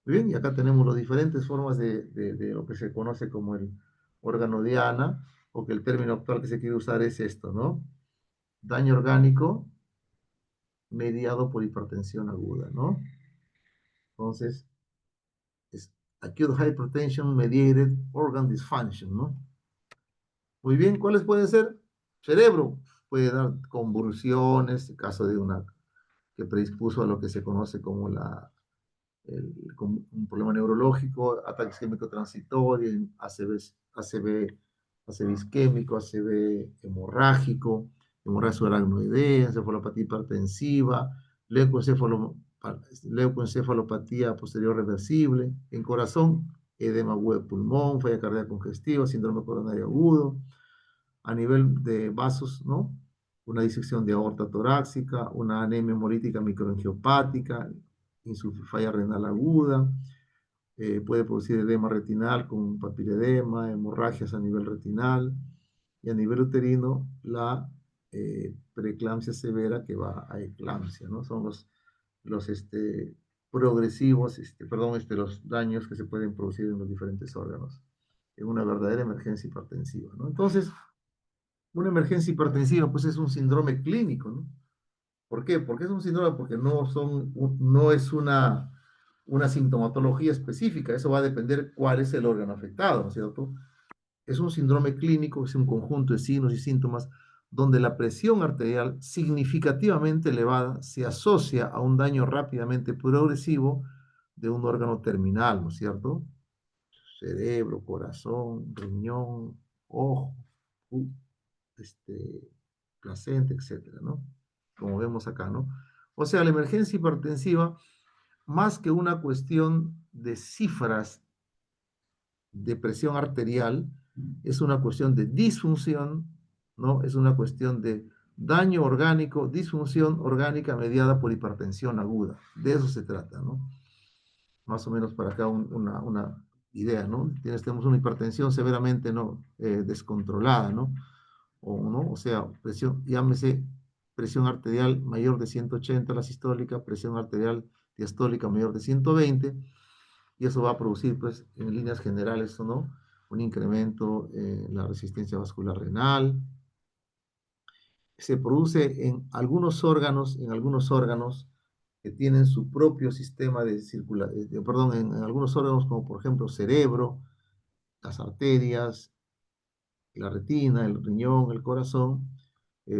Muy bien, y acá tenemos las diferentes formas de lo que se conoce como el órgano diana, o que el término actual que se quiere usar es esto, ¿no? Daño orgánico mediado por hipertensión aguda, ¿no? Entonces, acute hypertension mediated organ dysfunction, ¿no? Muy bien, ¿cuáles pueden ser? Cerebro, puede dar convulsiones, en caso de una que predispuso a lo que se conoce como un problema neurológico, ataque isquémico transitorio, ACV isquémico, ACV hemorrágico, hemorragia subaracnoidea, encefalopatía hipertensiva, leucoencefalopatía posterior reversible, en corazón, edema agudo de pulmón, falla cardíaca congestiva, síndrome coronario agudo, a nivel de vasos, ¿no? Una disección de aorta torácica, una anemia hemolítica microangiopática, falla renal aguda, puede producir edema retinal con papiledema, hemorragias a nivel retinal, y a nivel uterino la preeclampsia severa que va a eclampsia, ¿no? Son los progresivos, los daños que se pueden producir en los diferentes órganos en una verdadera emergencia hipertensiva, ¿no? Entonces, una emergencia hipertensiva, pues es un síndrome clínico, ¿no? ¿Por qué? Porque es un síndrome, porque no es una sintomatología específica, eso va a depender cuál es el órgano afectado, ¿no es cierto? Es un síndrome clínico, es un conjunto de signos y síntomas donde la presión arterial significativamente elevada se asocia a un daño rápidamente progresivo de un órgano terminal, ¿no es cierto? Cerebro, corazón, riñón, ojo, placenta, etcétera, ¿no? Como vemos acá, ¿no? O sea, la emergencia hipertensiva, más que una cuestión de cifras de presión arterial, es una cuestión de disfunción, ¿no? Es una cuestión de daño orgánico, disfunción orgánica mediada por hipertensión aguda. De eso se trata, ¿no? Más o menos para acá una idea, ¿no? Tenemos una hipertensión severamente descontrolada, ¿no? O sea, llámese presión arterial mayor de 180, la sistólica, presión arterial diastólica mayor de 120, y eso va a producir, pues, en líneas generales, ¿no? Un incremento en la resistencia vascular renal. Se produce en algunos órganos que tienen su propio sistema de circulación, en algunos órganos como por ejemplo cerebro, las arterias, la retina, el riñón, el corazón,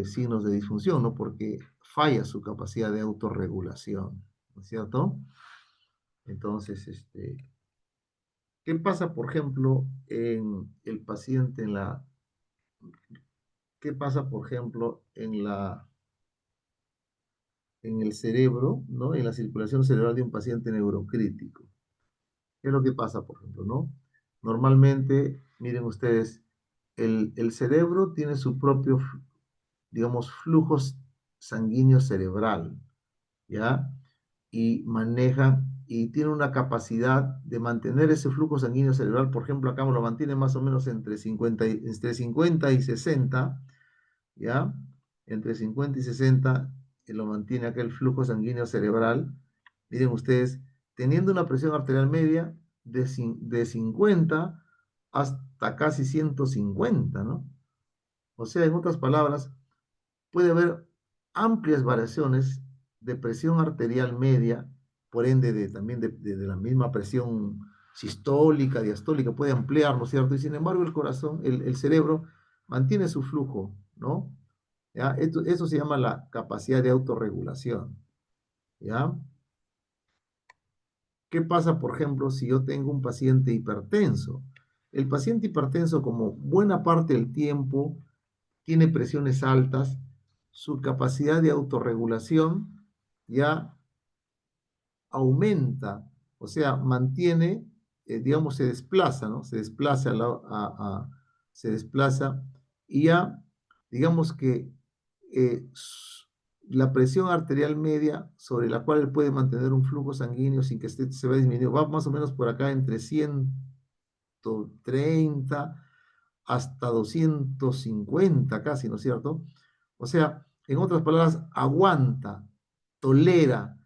signos de disfunción, ¿no? Porque falla su capacidad de autorregulación, ¿no es cierto? Entonces, ¿qué pasa, por ejemplo, en el paciente qué pasa, por ejemplo, en el cerebro, ¿no? En la circulación cerebral de un paciente neurocrítico? ¿Qué es lo que pasa, por ejemplo, no? Normalmente, miren ustedes, el cerebro tiene su propio, digamos, flujo sanguíneo cerebral, ¿ya? Y tiene una capacidad de mantener ese flujo sanguíneo cerebral. Por ejemplo, acá lo mantiene más o menos entre 50 y 60, ¿ya? Entre 50 y 60 lo mantiene acá el flujo sanguíneo cerebral. Miren ustedes, teniendo una presión arterial media de 50 hasta casi 150, ¿no? O sea, en otras palabras, puede haber amplias variaciones de presión arterial media, por ende también de la misma presión sistólica, diastólica, puede ampliar, ¿no es cierto? Y sin embargo el corazón, el cerebro, mantiene su flujo, ¿no? ¿Ya? Eso se llama la capacidad de autorregulación, ¿ya? ¿Qué pasa, por ejemplo, si yo tengo un paciente hipertenso? El paciente hipertenso, como buena parte del tiempo, tiene presiones altas, su capacidad de autorregulación ya aumenta, o sea, mantiene, digamos, se desplaza, ¿no? Se desplaza y ya, digamos que eh, la presión arterial media sobre la cual él puede mantener un flujo sanguíneo sin que se vaya disminuyendo, va más o menos por acá entre 130 hasta 250 casi, ¿no es cierto? O sea, en otras palabras, aguanta, tolera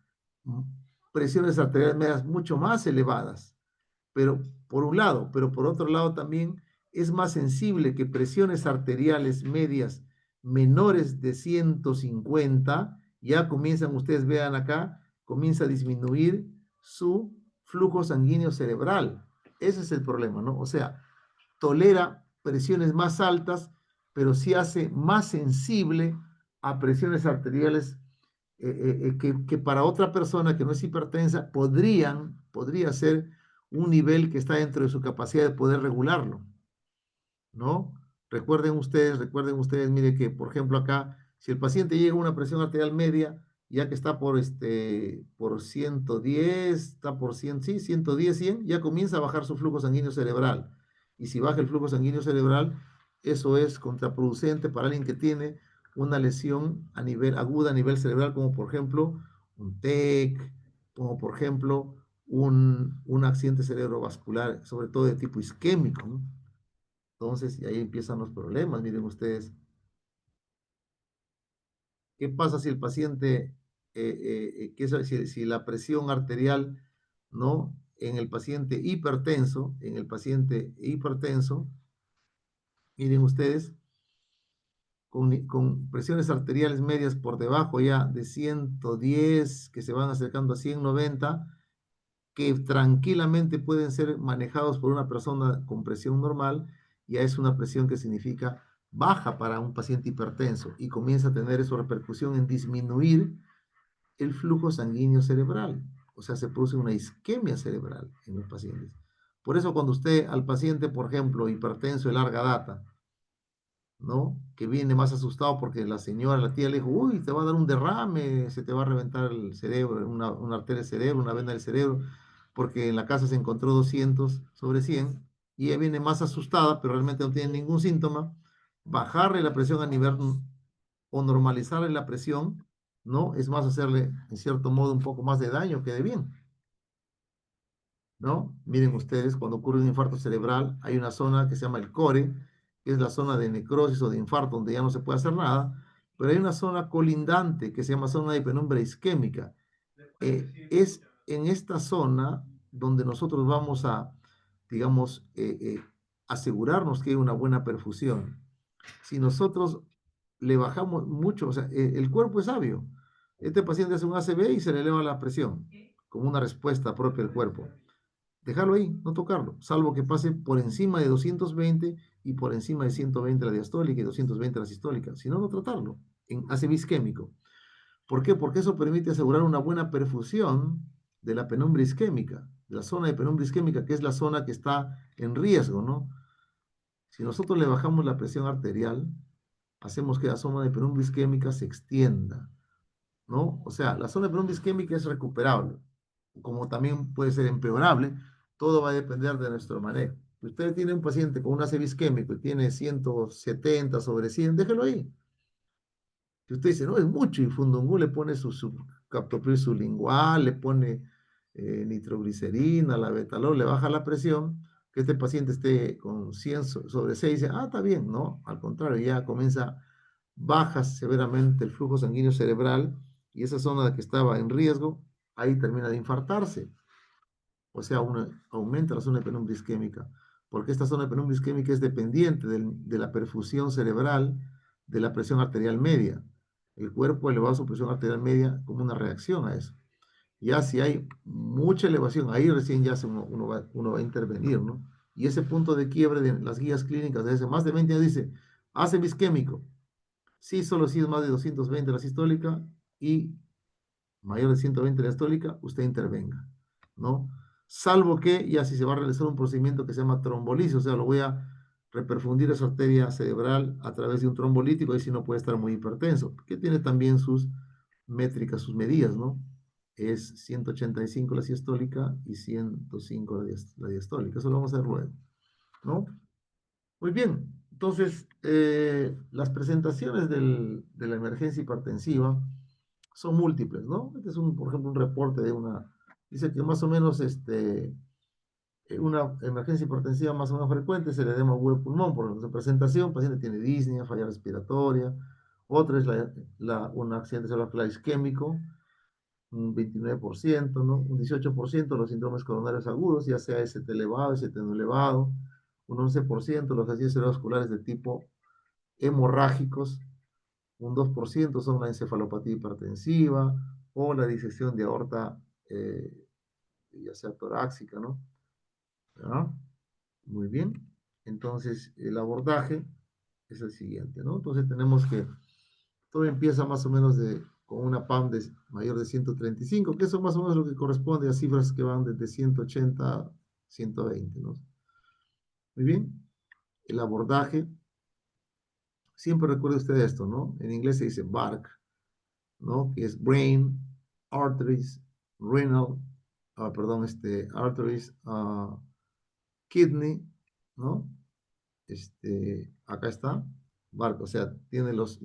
presiones arteriales medias mucho más elevadas, pero por un lado, pero por otro lado también es más sensible que presiones arteriales medias menores de 150, ya comienzan, ustedes vean acá, comienza a disminuir su flujo sanguíneo cerebral. Ese es el problema, ¿no? O sea, tolera presiones más altas, pero sí hace más sensible a presiones arteriales que para otra persona que no es hipertensa podría ser un nivel que está dentro de su capacidad de poder regularlo, ¿no? Recuerden ustedes, mire que, por ejemplo, acá, si el paciente llega a una presión arterial media, ya que está por 110, está por 100, sí, 110, 100, ya comienza a bajar su flujo sanguíneo cerebral. Y si baja el flujo sanguíneo cerebral, eso es contraproducente para alguien que tiene una lesión a nivel aguda, a nivel cerebral, como por ejemplo un TEC, como por ejemplo un accidente cerebrovascular, sobre todo de tipo isquémico, ¿no? Entonces, y ahí empiezan los problemas. Miren ustedes, ¿qué pasa si el paciente, si la presión arterial, ¿no? En el paciente hipertenso, miren ustedes, con presiones arteriales medias por debajo ya de 110, que se van acercando a 190, que tranquilamente pueden ser manejados por una persona con presión normal, ya es una presión que significa baja para un paciente hipertenso y comienza a tener eso repercusión en disminuir el flujo sanguíneo cerebral. O sea, se produce una isquemia cerebral en los pacientes. Por eso cuando usted al paciente, por ejemplo, hipertenso de larga data, ¿no? Que viene más asustado porque la señora, la tía le dijo, uy, te va a dar un derrame, se te va a reventar el cerebro, una arteria del cerebro, una vena del cerebro, porque en la casa se encontró 200 sobre 100 y ella viene más asustada, pero realmente no tiene ningún síntoma. Bajarle la presión a nivel o normalizarle la presión, ¿no? Es más hacerle, en cierto modo, un poco más de daño que de bien, ¿no? Miren ustedes, cuando ocurre un infarto cerebral, hay una zona que se llama el core, que es la zona de necrosis o de infarto, donde ya no se puede hacer nada, pero hay una zona colindante que se llama zona de penumbra isquémica. Es en esta zona donde nosotros vamos a, digamos, asegurarnos que hay una buena perfusión. Si nosotros le bajamos mucho, o sea, el cuerpo es sabio. Este paciente hace un ACV y se le eleva la presión, como una respuesta propia del cuerpo. Dejarlo ahí, no tocarlo, salvo que pase por encima de 220 y por encima de 120 la diastólica y 220 la sistólica, si no, no tratarlo en ACV isquémico. ¿Por qué? Porque eso permite asegurar una buena perfusión de la penumbra isquémica, de la zona de penumbra isquémica, que es la zona que está en riesgo, ¿no? Si nosotros le bajamos la presión arterial, hacemos que la zona de penumbra isquémica se extienda, ¿no? O sea, la zona de penumbra isquémica es recuperable, como también puede ser empeorable, todo va a depender de nuestro manejo. Si usted tiene un paciente con un ACV isquémico y tiene 170 sobre 100, déjelo ahí. Si usted dice, no, es mucho, y Fundungú le pone su captopril sublingual, le pone nitroglicerina, la betalol, le baja la presión, que este paciente esté con 100 sobre 6, dice, ah, está bien, no, al contrario, ya comienza, baja severamente el flujo sanguíneo cerebral y esa zona que estaba en riesgo, ahí termina de infartarse. O sea, aumenta la zona de penumbra isquémica, porque esta zona de penumbra isquémica es dependiente de la perfusión cerebral de la presión arterial media. El cuerpo eleva su presión arterial media como una reacción a eso. Ya si hay mucha elevación, ahí recién ya uno va a intervenir, ¿no? Y ese punto de quiebre de las guías clínicas de hace más de 20 años dice, hace isquémico. Sí, solo si es más de 220 la sistólica y mayor de 120 la diastólica, usted intervenga, ¿no? Salvo que ya si se va a realizar un procedimiento que se llama trombolisis, o sea, lo voy a reperfundir esa arteria cerebral a través de un trombolítico, ahí sí no puede estar muy hipertenso, que tiene también sus métricas, sus medidas, ¿no? Es 185 la sistólica y 105 la diastólica, eso lo vamos a ver luego, ¿no? Muy bien, entonces, las presentaciones de la emergencia hipertensiva son múltiples, ¿no? Este es, por ejemplo, un reporte dice que más o menos una emergencia hipertensiva más o menos frecuente es el edema agudo del pulmón, por la presentación, el paciente tiene disnea, falla respiratoria, otra es un accidente cerebrovascular isquémico, un 29%, ¿no? Un 18% los síndromes coronarios agudos, ya sea ST elevado, ST no elevado, un 11% los accidentes cerebrovasculares de tipo hemorrágicos, un 2% son la encefalopatía hipertensiva o la disección de aorta, ya sea torácica, ¿no? ¿Ya? Muy bien. Entonces, el abordaje es el siguiente, ¿no? Entonces, tenemos que todo empieza más o menos con una PAM mayor de 135, que eso más o menos lo que corresponde a cifras que van desde 180 a 120, ¿no? Muy bien. El abordaje, siempre recuerde usted esto, ¿no? En inglés se dice BARC, ¿no? Que es Brain, Arteries, Renal, perdón, Arteries, Kidney, ¿no? Acá está, barco, o sea, tiene los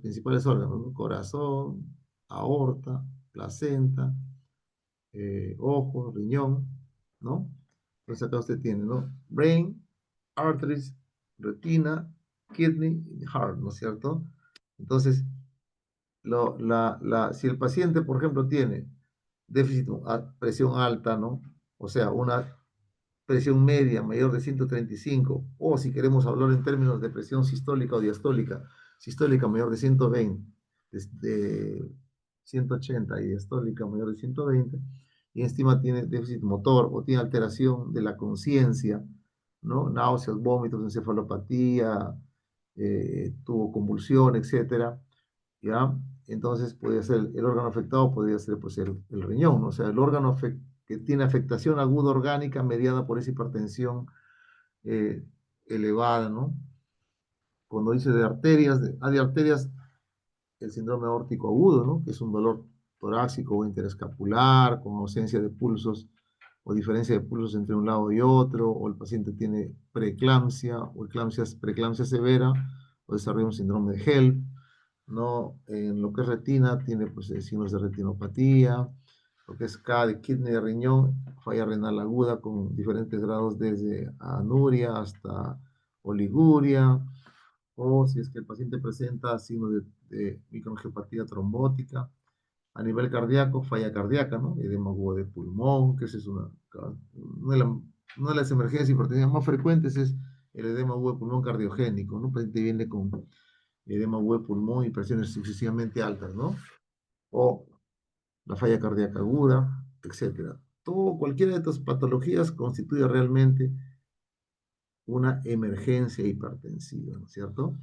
principales órganos, ¿no? Corazón, aorta, placenta, ojo, riñón, ¿no? Entonces acá usted tiene, ¿no? Brain, arteries, retina, kidney y heart, ¿no es cierto? Entonces, si el paciente, por ejemplo, tiene déficit, presión alta, ¿no? O sea, una presión media mayor de 135, o si queremos hablar en términos de presión sistólica o sistólica mayor de 120, de 180 y diastólica mayor de 120, y encima tiene déficit motor o tiene alteración de la conciencia, ¿no? Náuseas, vómitos, encefalopatía, tuvo convulsión, etcétera, ¿ya? Entonces, podría ser el órgano afectado, podría ser pues, el riñón, ¿no? O sea, el órgano que tiene afectación aguda orgánica mediada por esa hipertensión eh, elevada, ¿no? Cuando dice de arterias, de arterias, el síndrome aórtico agudo, ¿no? Que es un dolor torácico o interescapular, con ausencia de pulsos o diferencia de pulsos entre un lado y otro, o el paciente tiene preeclampsia o preeclampsia severa, o desarrolla un síndrome de HELP, ¿no? En lo que es retina, tiene pues, signos de retinopatía, lo que es K de kidney de riñón, falla renal aguda con diferentes grados desde anuria hasta oliguria, o si es que el paciente presenta signos de microangiopatía trombótica. A nivel cardíaco, falla cardíaca, ¿no? Edema agudo de pulmón, que esa es una de las emergencias hipertensivas más frecuentes es el edema agudo de pulmón cardiogénico, ¿no? El paciente viene con edema agudo de pulmón y presiones sucesivamente altas, ¿no? O la falla cardíaca aguda, etcétera. Cualquiera de estas patologías constituye realmente una emergencia hipertensiva, ¿no es cierto?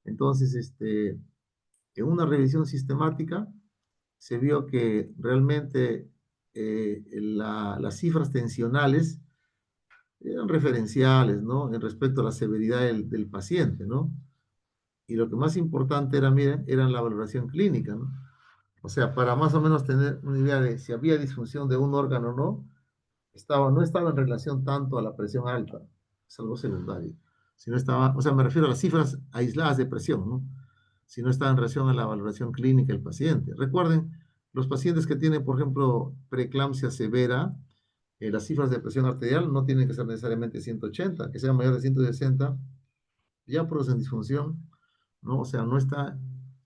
Entonces, en una revisión sistemática se vio que realmente las cifras tensionales eran referenciales, ¿no? En respecto a la severidad del paciente, ¿no? Y lo que más importante era, miren, era la valoración clínica, ¿no? O sea, para más o menos tener una idea de si había disfunción de un órgano o no, no estaba en relación tanto a la presión alta, es algo secundario, sino estaba, o sea, me refiero a las cifras aisladas de presión, ¿no? Si no estaba en relación a la valoración clínica del paciente. Recuerden, los pacientes que tienen, por ejemplo, preeclampsia severa, las cifras de presión arterial no tienen que ser necesariamente 180, que sean mayor de 160, ya producen disfunción, ¿no? O sea, no está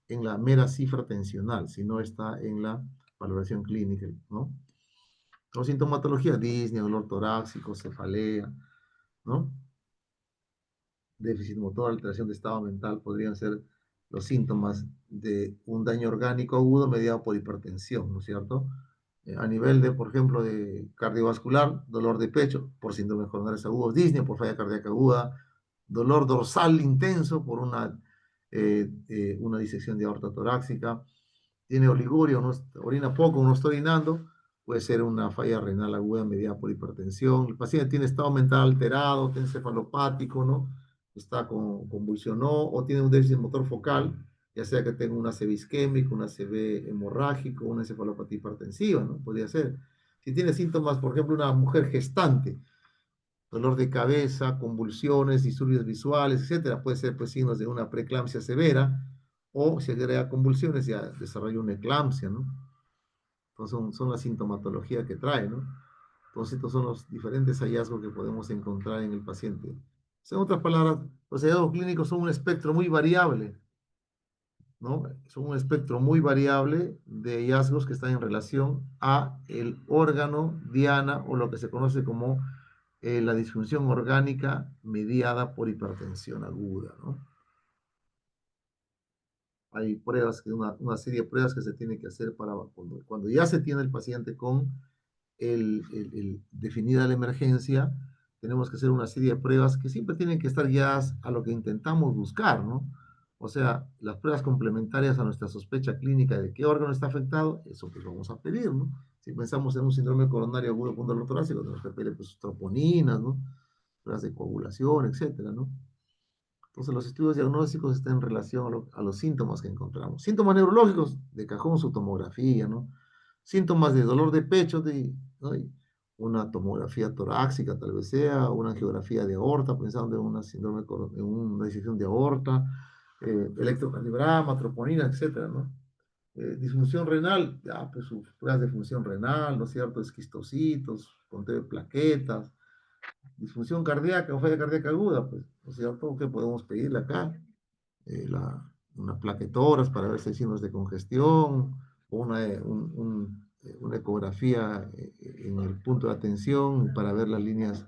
en la mera cifra tensional, sino está en la valoración clínica, ¿no? O sintomatología, disnea, dolor torácico, cefalea, ¿no? Déficit motor, alteración de estado mental, podrían ser los síntomas de un daño orgánico agudo mediado por hipertensión, ¿no es cierto? A nivel de, por ejemplo, de cardiovascular, dolor de pecho por síndrome coronarios agudos, disnea por falla cardíaca aguda, dolor dorsal intenso por una disección de aorta torácica, tiene oliguria, orina poco, no está orinando, puede ser una falla renal aguda mediada por hipertensión. El paciente tiene estado mental alterado, tiene encefalopático, ¿no? Está con convulsión, ¿no? O tiene un déficit motor focal, ya sea que tenga una ACV isquémica, una ACV hemorrágico, una encefalopatía hipertensiva, ¿no? Podría ser. Si tiene síntomas, por ejemplo, una mujer gestante, dolor de cabeza, convulsiones, disturbios visuales, etcétera, puede ser pues signos de una preeclampsia severa, o si agrega convulsiones ya desarrolla una eclampsia, ¿no? Entonces son la sintomatología que trae, ¿no? Entonces estos son los diferentes hallazgos que podemos encontrar en el paciente. En otras palabras, los hallazgos clínicos son un espectro muy variable, ¿no? Son un espectro muy variable de hallazgos que están en relación a el órgano diana o lo que se conoce como la disfunción orgánica mediada por hipertensión aguda, ¿no? Hay pruebas, una serie de pruebas que se tiene que hacer para cuando ya se tiene el paciente con definida la emergencia, tenemos que hacer una serie de pruebas que siempre tienen que estar guiadas a lo que intentamos buscar, ¿no? O sea, las pruebas complementarias a nuestra sospecha clínica de qué órgano está afectado, eso pues vamos a pedir, ¿no? Si pensamos en un síndrome coronario agudo con dolor torácico, tenemos que pedir pues troponinas, ¿no? Pruebas de coagulación, etcétera, ¿no? Entonces, los estudios diagnósticos están en relación a los síntomas que encontramos. Síntomas neurológicos, de cajón su tomografía, ¿no? Síntomas de dolor de pecho, ¿no? Una tomografía torácica tal vez sea, una angiografía de aorta, pensando en una síndrome, en una disección de aorta, electrocardiograma, troponina, etcétera, ¿no? Disfunción renal, ya, pues sus pruebas de función renal, ¿no es cierto? Esquistocitos, conteo de plaquetas, disfunción cardíaca o falla cardíaca aguda, pues, ¿no es cierto? ¿Qué podemos pedirle acá? Una plaquetoras para ver si hay signos de congestión, o una ecografía en el punto de atención para ver las líneas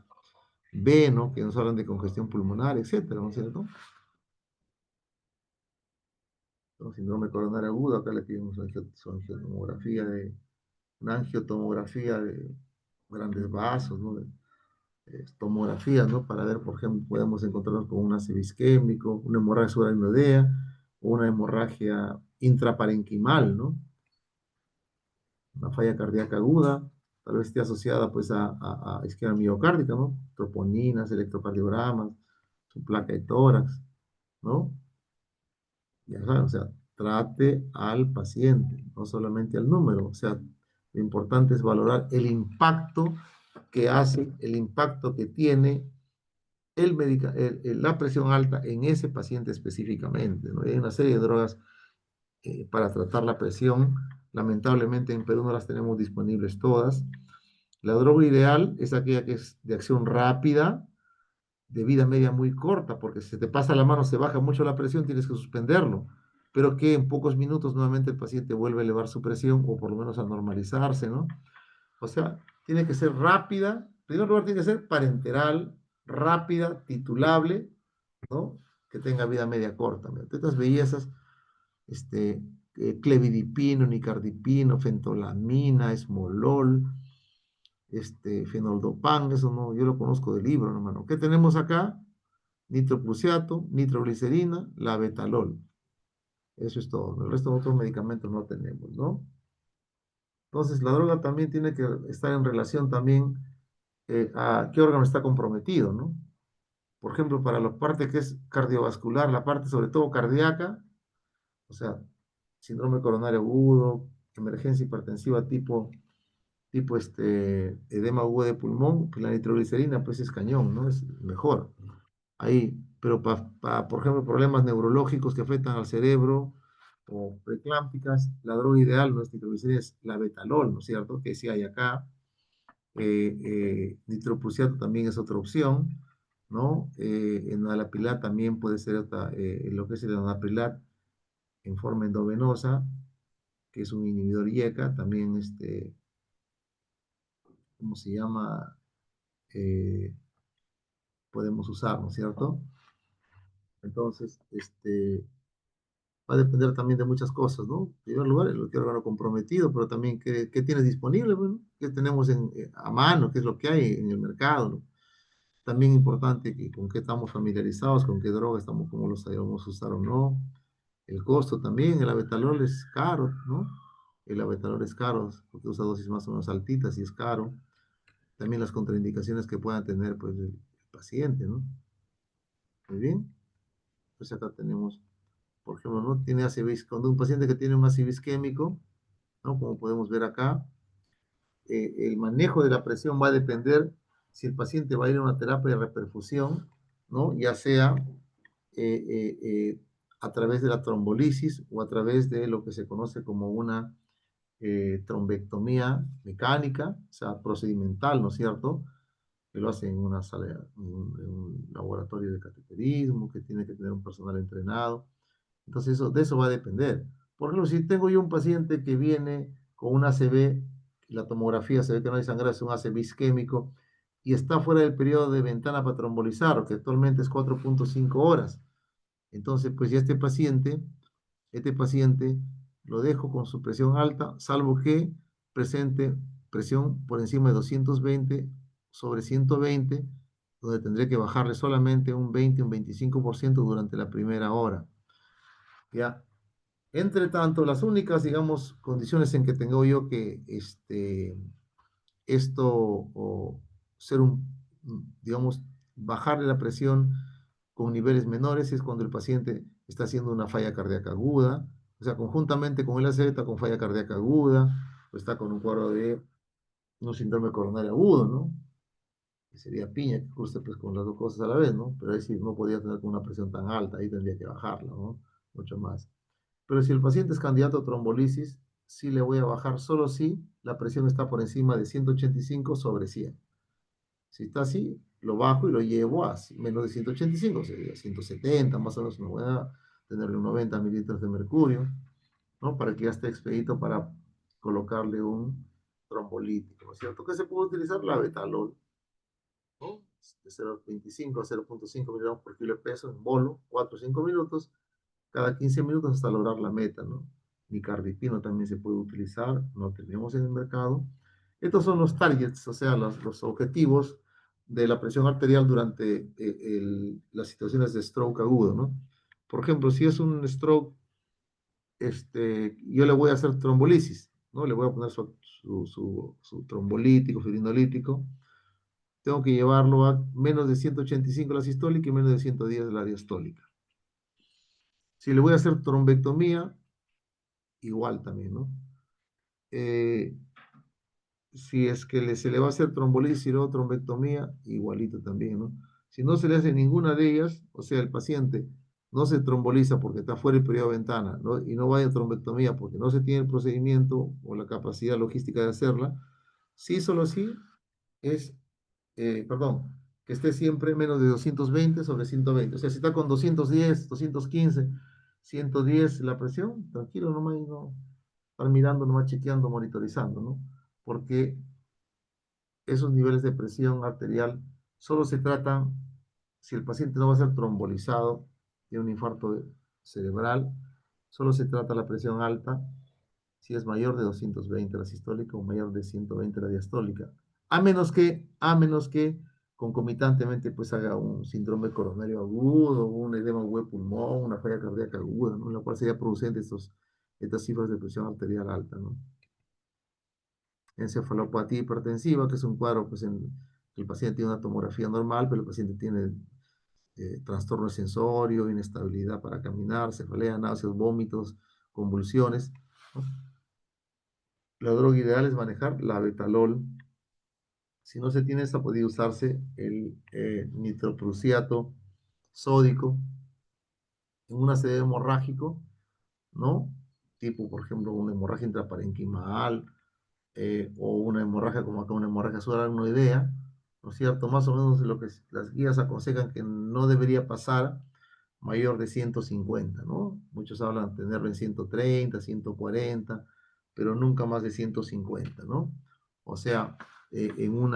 B, ¿no? Que nos hablan de congestión pulmonar, etcétera, ¿no es cierto? Entonces, síndrome coronario agudo, acá le pedimos una angiotomografía de grandes vasos, ¿no? Tomografías, ¿no? Para ver, por ejemplo, podemos encontrarnos con un ácido isquémico, una hemorragia subaracnoidea, o una hemorragia intraparenquimal, ¿no? Una falla cardíaca aguda, tal vez esté asociada pues a isquemia miocárdica, ¿no? Troponinas, electrocardiogramas, su placa de tórax, ¿no? Ya saben, o sea, trate al paciente, no solamente al número, o sea, lo importante es valorar el impacto que hace, el impacto que tiene la presión alta en ese paciente específicamente, ¿no? Hay una serie de drogas para tratar la presión. Lamentablemente en Perú no las tenemos disponibles todas. La droga ideal es aquella que es de acción rápida, de vida media muy corta, porque si se te pasa la mano, se baja mucho la presión, tienes que suspenderlo, pero que en pocos minutos nuevamente el paciente vuelve a elevar su presión o por lo menos a normalizarse, ¿no? O sea, tiene que ser rápida, en primer lugar tiene que ser parenteral, rápida, titulable, ¿no? Que tenga vida media corta. ¿No? Estas bellezas, clevidipino, nicardipino, fentolamina, esmolol, fenoldopán, eso no, yo lo conozco del libro, hermano. ¿Qué tenemos acá? Nitroprusiato, nitroglicerina, labetalol. Eso es todo. El resto de otros medicamentos no tenemos, ¿no? Entonces, la droga también tiene que estar en relación también a qué órgano está comprometido, ¿no? Por ejemplo, para la parte que es cardiovascular, la parte sobre todo cardíaca, o sea, síndrome coronario agudo, emergencia hipertensiva tipo edema agudo de pulmón, pues la nitroglicerina pues es cañón, ¿no? Es mejor. Ahí, pero por ejemplo, problemas neurológicos que afectan al cerebro o preeclámpticas, la droga ideal, no es nitroglicerina, es la betalol, ¿no es cierto? Que sí hay acá. Nitroprusiato también es otra opción, ¿no? Enalaprilat también puede ser otra, lo que es el enalaprilat en forma endovenosa, que es un inhibidor IECA, también ¿cómo se llama? Podemos usar, ¿no es cierto? Entonces, va a depender también de muchas cosas, ¿no? En primer lugar, el órgano comprometido, pero también qué tienes disponible, bueno, qué tenemos a mano, qué es lo que hay en el mercado, ¿no? También importante que con qué estamos familiarizados, con qué droga estamos, cómo lo sabemos usar o no. El costo también, el abetalol es caro, ¿no? El abetalol es caro porque usa dosis más o menos altitas y es caro. También las contraindicaciones que puedan tener pues, el paciente, ¿no? Muy bien. Pues acá tenemos, por ejemplo, ¿no? Tiene ácido cuando un paciente que tiene un ácido isquémico, ¿no? Como podemos ver acá, el manejo de la presión va a depender si el paciente va a ir a una terapia de reperfusión, ¿no? Ya sea eh, eh, eh, a través de la trombolisis o a través de lo que se conoce como una trombectomía mecánica, o sea, procedimental, ¿no es cierto? Que lo hacen en una sala, en un laboratorio de cateterismo, que tiene que tener un personal entrenado. Entonces, de eso va a depender. Por ejemplo, si tengo yo un paciente que viene con un ACV, y la tomografía se ve que no hay sangre, es un ACV isquémico, y está fuera del periodo de ventana para trombolizar, que actualmente es 4.5 horas. Entonces, pues ya este paciente lo dejo con su presión alta, salvo que presente presión por encima de 220 sobre 120, donde tendré que bajarle solamente un 20, un 25% durante la primera hora. ¿Ya? Entre tanto, las únicas, digamos, condiciones en que tengo yo que esto o ser digamos, bajarle la presión con niveles menores es cuando el paciente está haciendo una falla cardíaca aguda, o sea, conjuntamente con el ACV está con falla cardíaca aguda, o está con un cuadro de un síndrome coronario agudo, ¿no? Que sería piña, que cruce pues con las dos cosas a la vez, ¿no? Pero ahí sí no podía tener una presión tan alta, ahí tendría que bajarla, ¿no? Mucho más. Pero si el paciente es candidato a trombolisis, sí le voy a bajar solo si la presión está por encima de 185 sobre 100. Si está así, lo bajo y lo llevo a menos de 185, sería 170, más o menos, no voy a tenerle 90 mililitros de mercurio, ¿no? Para que ya esté expedito para colocarle un trombolítico, ¿no es cierto? ¿Qué se puede utilizar? La betalol, ¿no? De 0,25 a 0,5 miligramos por kilo de peso en bolo, 4 o 5 minutos, cada 15 minutos hasta lograr la meta, ¿no? Nicardipino también se puede utilizar, no tenemos en el mercado. Estos son los targets, o sea, los objetivos de la presión arterial durante las situaciones de stroke agudo, ¿no? Por ejemplo, si es un stroke, yo le voy a hacer trombolisis, ¿no? Le voy a poner su trombolítico, firinolítico. Tengo que llevarlo a menos de 185 la sistólica y menos de 110 la diastólica. Si le voy a hacer trombectomía, igual también, ¿no? Si es que se le va a hacer trombolisis o trombectomía, igualito también, ¿no? Si no se le hace ninguna de ellas, o sea, el paciente no se tromboliza porque está fuera del periodo de ventana, ¿no? Y no vaya a trombectomía porque no se tiene el procedimiento o la capacidad logística de hacerla, sí, solo sí es, perdón, que esté siempre menos de 220 sobre 120. O sea, si está con 210, 215, 110 la presión, tranquilo, nomás, no estar mirando, nomás chequeando, monitorizando, ¿no? Porque esos niveles de presión arterial solo se tratan si el paciente no va a ser trombolizado de un infarto cerebral, solo se trata la presión alta si es mayor de 220 la sistólica o mayor de 120 la diastólica, a menos que concomitantemente pues haga un síndrome coronario agudo, un edema de pulmón, una falla cardíaca aguda, ¿no? En la cual sería producente estas cifras de presión arterial alta, ¿no? Encefalopatía hipertensiva, que es un cuadro pues, en que el paciente tiene una tomografía normal, pero el paciente tiene trastorno sensorio, inestabilidad para caminar, cefalea, náuseas, vómitos, convulsiones, ¿no? La droga ideal es manejar la betalol. Si no se tiene esta, puede usarse el nitroprusiato sódico en un ACV hemorrágico, ¿no? Tipo, por ejemplo, una hemorragia intraparenquimal, o una hemorragia como acá, una hemorragia subaracnoidea, ¿no es cierto? Más o menos lo que las guías aconsejan que no debería pasar mayor de 150, ¿no? Muchos hablan de tenerlo en 130, 140, pero nunca más de 150, ¿no? O sea, en un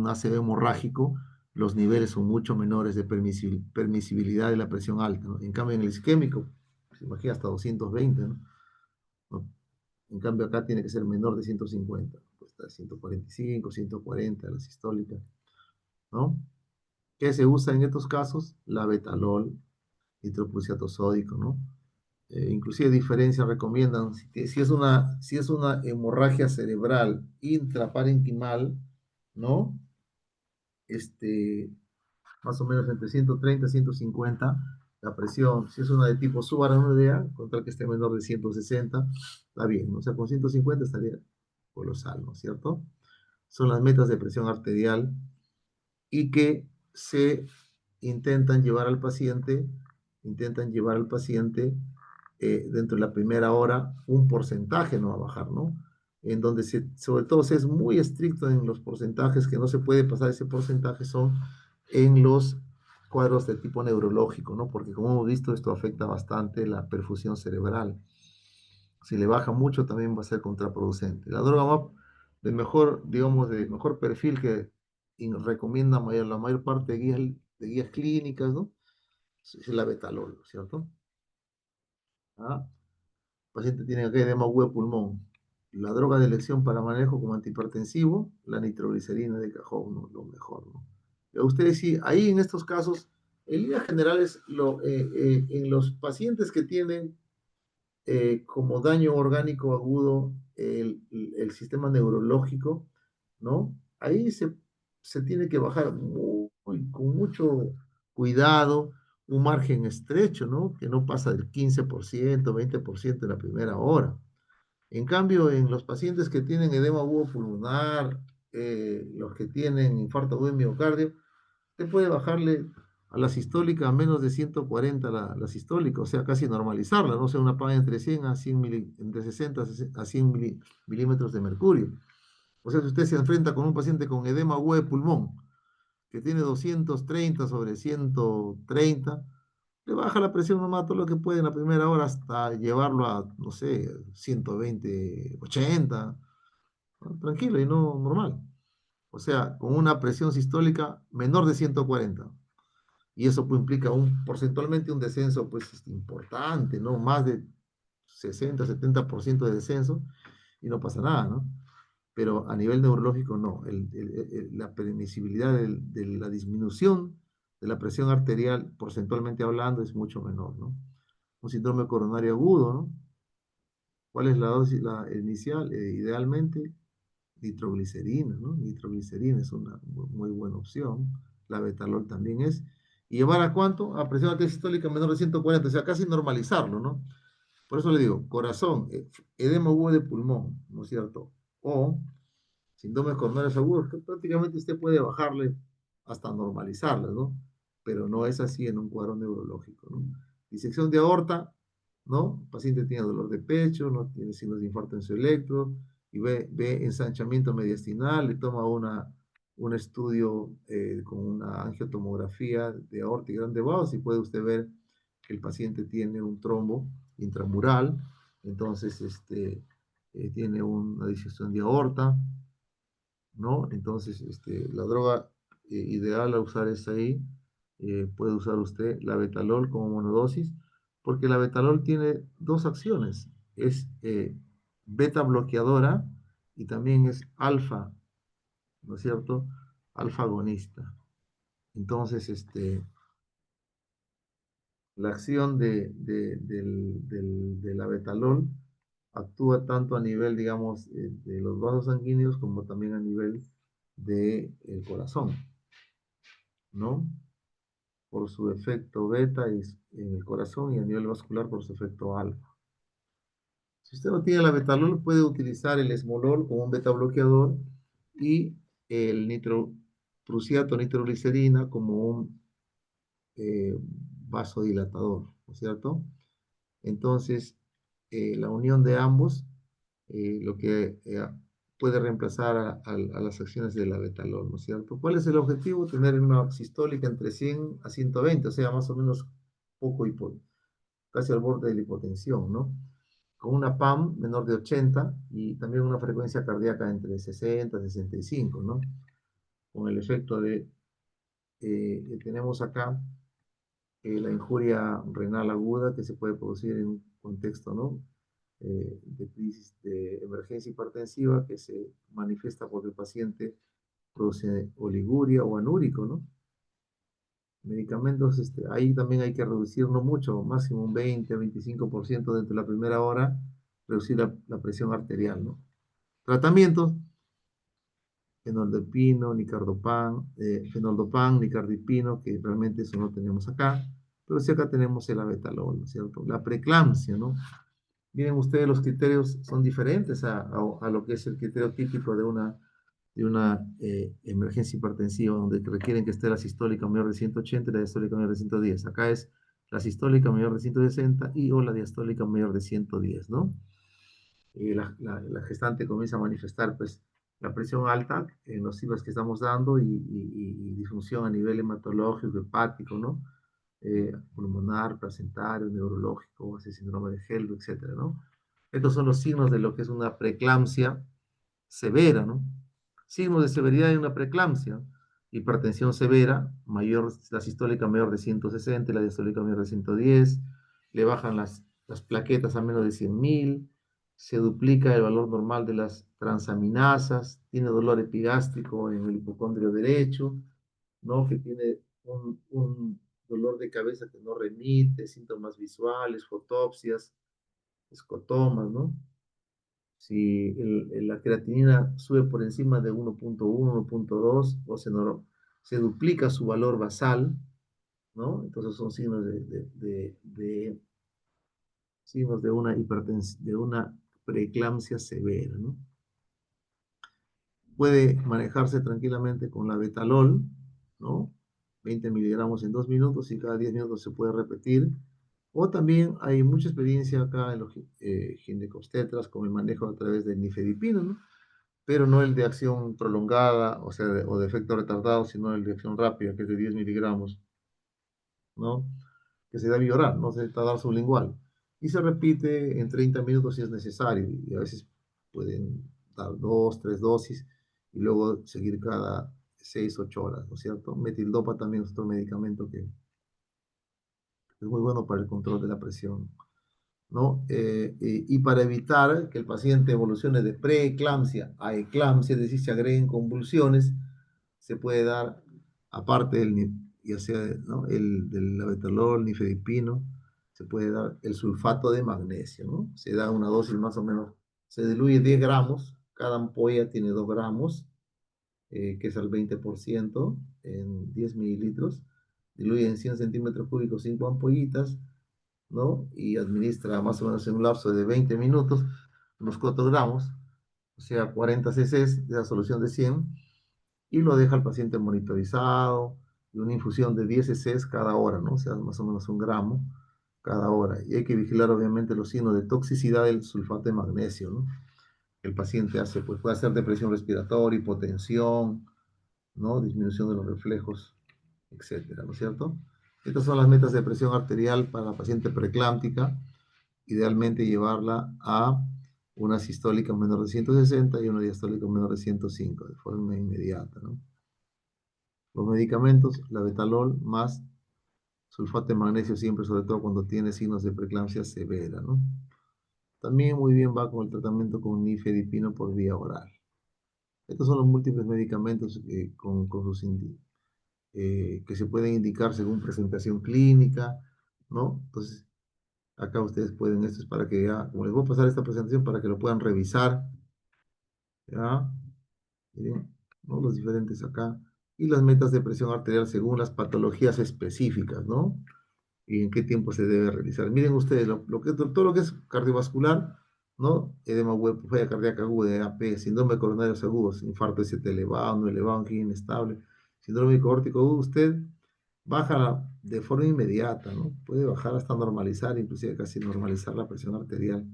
ACV hemorrágico, los niveles son mucho menores de permisibilidad de la presión alta, ¿no? En cambio, en el isquémico, se imagina hasta 220, ¿no? ¿No? En cambio, acá tiene que ser menor de 150, pues está 145, 140 la sistólica, ¿no? ¿Qué se usa en estos casos? La betalol, nitroprusiato sódico, ¿no? Inclusive diferencias recomiendan, si es una hemorragia cerebral intraparenquimal, ¿no? Más o menos entre 130 y 150 la presión. Si es una de tipo subaracnoidea, con tal que esté menor de 160, está bien, ¿no? O sea, con 150 estaría colosal, ¿no es cierto? Son las metas de presión arterial y que se intentan llevar al paciente dentro de la primera hora un porcentaje no va a bajar, ¿no? En donde sobre todo se es muy estricto en los porcentajes, que no se puede pasar ese porcentaje, son en los cuadros de tipo neurológico, ¿no? Porque como hemos visto, esto afecta bastante la perfusión cerebral. Si le baja mucho, también va a ser contraproducente. La droga MAP de mejor, digamos, de mejor perfil que recomienda la mayor parte de guías clínicas, ¿no? Es la betalol, ¿cierto? ¿Ah? El paciente tiene acá edema agudo de pulmón. la droga de elección para manejo como antihipertensivo, la nitroglicerina de cajón, ¿no? Lo mejor, ¿no? Ustedes sí, ahí en estos casos, en líneas generales, en los pacientes que tienen como daño orgánico agudo el sistema neurológico, ¿no? Ahí se tiene que bajar con mucho cuidado, un margen estrecho, ¿no? Que no pasa del 15%, 20% en la primera hora. En cambio, en los pacientes que tienen edema agudo pulmonar, los que tienen infarto agudo de miocardio, usted puede bajarle a la sistólica a menos de 140 la sistólica, o sea, casi normalizarla, ¿no? O sea, una PAN entre 100 a 100 entre 60 a 100 milímetros de mercurio. O sea, si usted se enfrenta con un paciente con edema agudo de pulmón, que tiene 230 sobre 130, le baja la presión nomás todo lo que puede en la primera hora hasta llevarlo a, no sé, 120, 80, ¿no? Tranquilo y no normal. O sea, con una presión sistólica menor de 140. Y eso pues, implica porcentualmente un descenso pues importante, ¿no? Más de 60, 70% de descenso y no pasa nada, ¿no? Pero a nivel neurológico no. La permisibilidad de la disminución de la presión arterial, porcentualmente hablando, es mucho menor, ¿no? Un síndrome coronario agudo, ¿no? ¿Cuál es la dosis inicial? Idealmente, nitroglicerina, ¿no? Nitroglicerina es una muy buena opción. La betalol también es. ¿Y llevar a cuánto? A presión arterial sistólica menor de 140, o sea, casi normalizarlo, ¿no? Por eso le digo, corazón, edema agudo de pulmón, ¿no es cierto? O síndromes coronarios agudos, que prácticamente usted puede bajarle hasta normalizarlas, ¿no? Pero no es así en un cuadro neurológico, ¿no? Disección de aorta, ¿no? El paciente tiene dolor de pecho, no tiene signos de infarto en su electro, y ve ensanchamiento mediastinal, le toma un estudio con una angiotomografía de aorta y grande vasos, y puede usted ver que el paciente tiene un trombo intramural, entonces tiene una disección de aorta, ¿no? Entonces, la droga ideal a usar es ahí, puede usar usted la betalol como monodosis, porque la betalol tiene dos acciones, es beta bloqueadora y también es alfa, ¿no es cierto? Alfa agonista. Entonces, la acción de la betalol actúa tanto a nivel, digamos, de los vasos sanguíneos como también a nivel del corazón, ¿no? Por su efecto beta en el corazón y a nivel vascular por su efecto alfa. Si usted no tiene la betalol, puede utilizar el esmolol como un beta bloqueador y el nitroprusiato, nitroglicerina como un eh, vasodilatador, ¿no es cierto? Entonces, la unión de ambos, lo que puede reemplazar a las acciones de la betalol, ¿no es cierto? ¿Cuál es el objetivo? Tener una sistólica entre 100 a 120, o sea, más o menos poco casi al borde de la hipotensión, ¿no? Con una PAM menor de 80 y también una frecuencia cardíaca entre 60 y 65, ¿no? Con el efecto que tenemos acá, la injuria renal aguda que se puede producir en un contexto, ¿no? De crisis de emergencia hipertensiva que se manifiesta porque el paciente produce oliguria o anúrico, ¿no? Medicamentos, ahí también hay que reducir no mucho, máximo un 20-25% dentro de la primera hora, reducir la presión arterial, ¿no? Tratamientos, fenoldipino, fenoldopan, nicardipino, que realmente eso no tenemos acá, pero sí acá tenemos el abetalol, ¿no es cierto? La preeclampsia, ¿no? Miren ustedes, los criterios son diferentes a lo que es el criterio típico de una emergencia hipertensiva, donde requieren que esté la sistólica mayor de 180 y la diastólica mayor de 110. Acá es la sistólica mayor de 160 y o la diastólica mayor de 110, ¿no? La gestante comienza a manifestar, pues, la presión alta en los signos que estamos dando y disfunción a nivel hematológico, hepático, ¿no? Pulmonar, placentario, neurológico, ese síndrome de Hellberg, etcétera, ¿no? Estos son los signos de lo que es una preeclampsia severa, ¿no? Signos de severidad de una preeclampsia: hipertensión severa, la sistólica mayor de 160, la diastólica mayor de 110, le bajan las plaquetas a menos de 100.000, se duplica el valor normal de las transaminasas, tiene dolor epigástrico en el hipocondrio derecho, ¿no? Que tiene un dolor de cabeza que no remite, síntomas visuales, fotopsias, escotomas, ¿no? Si la creatinina sube por encima de 1.1, 1.2, o se duplica su valor basal, ¿no? Entonces son signos signos de una hipertensión, de una preeclampsia severa, ¿no? Puede manejarse tranquilamente con la betalol, ¿no? 20 miligramos en 2 minutos y cada 10 minutos se puede repetir. O también hay mucha experiencia acá en los ginecobstetras con el manejo a través del nifedipino, ¿no? Pero no el de acción prolongada, o sea, o de efecto retardado, sino el de acción rápida, que es de 10 miligramos, ¿no? Que se debe oral, no se debe dar sublingual. Y se repite en 30 minutos si es necesario, y a veces pueden dar 2, 3 dosis, y luego seguir cada 6, 8 horas, ¿no es cierto? Metildopa también es otro medicamento que es muy bueno para el control de la presión, ¿no? Y para evitar que el paciente evolucione de preeclampsia a eclampsia, es decir, se agreguen convulsiones, se puede dar, aparte ya sea, ¿no? Del labetalol, nifedipino, se puede dar el sulfato de magnesio, ¿no? Se da una dosis más o menos, se diluye 10 gramos, cada ampolla tiene 2 gramos, que es el 20% en 10 mililitros, diluye en 100 centímetros cúbicos 5 ampollitas, ¿no? Y administra más o menos en un lapso de 20 minutos, unos 4 gramos, o sea, 40 cc de la solución de 100, y lo deja al paciente monitorizado, y una infusión de 10 cc cada hora, ¿no? O sea, más o menos 1 gramo cada hora. Y hay que vigilar obviamente los signos de toxicidad del sulfato de magnesio, ¿no? El paciente hace, pues puede hacer depresión respiratoria, hipotensión, ¿no? Disminución de los reflejos, etcétera, ¿no es cierto? Estas son las metas de presión arterial para la paciente preeclámptica. Idealmente llevarla a una sistólica menor de 160 y una diastólica menor de 105, de forma inmediata, ¿no? Los medicamentos, la betalol más sulfato de magnesio siempre, sobre todo cuando tiene signos de preeclampsia severa, ¿no? También muy bien va con el tratamiento con nifedipino por vía oral. Estos son los múltiples medicamentos que se pueden indicar según presentación clínica, ¿no? Entonces, acá ustedes pueden, esto es para que ya, como les voy a pasar esta presentación para que lo puedan revisar, ¿ya? Miren, ¿no? Los diferentes acá. Y las metas de presión arterial según las patologías específicas, ¿no? Y en qué tiempo se debe realizar. Miren ustedes, todo lo que es cardiovascular, ¿no? Edema hueco, falla cardíaca aguda, EAP, síndrome de coronarios agudos, infarto ST elevado, no elevado, angina inestable, síndrome córtico agudo, usted baja de forma inmediata, ¿no? Puede bajar hasta normalizar, inclusive casi normalizar la presión arterial.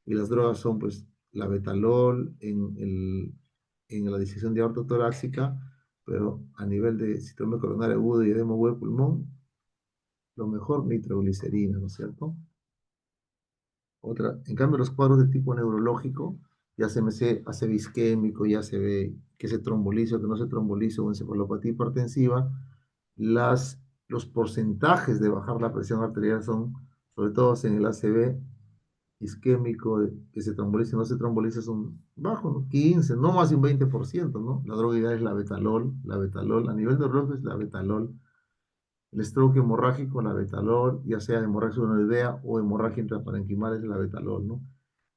Y las drogas son, pues, la betalol en la disección de aorta torácica, pero a nivel de síndrome coronario agudo y edema hueco pulmón, lo mejor nitroglicerina, ¿no es cierto? Otra, en cambio, los cuadros de tipo neurológico, ya se me hace isquémico, ya se ve que se tromboliza o que no se tromboliza o encefalopatía hipertensiva, los porcentajes de bajar la presión arterial son, sobre todo en el ACV, isquémico, que se tromboliza o no se tromboliza, son bajos, ¿no? 15, no más de un 20%, ¿no? La droga ideal es la betalol, a nivel neurológico es la betalol. El stroke hemorrágico, la betalol, ya sea hemorragia sudoidea o hemorragia intraparenquimal, es la betalol, ¿no?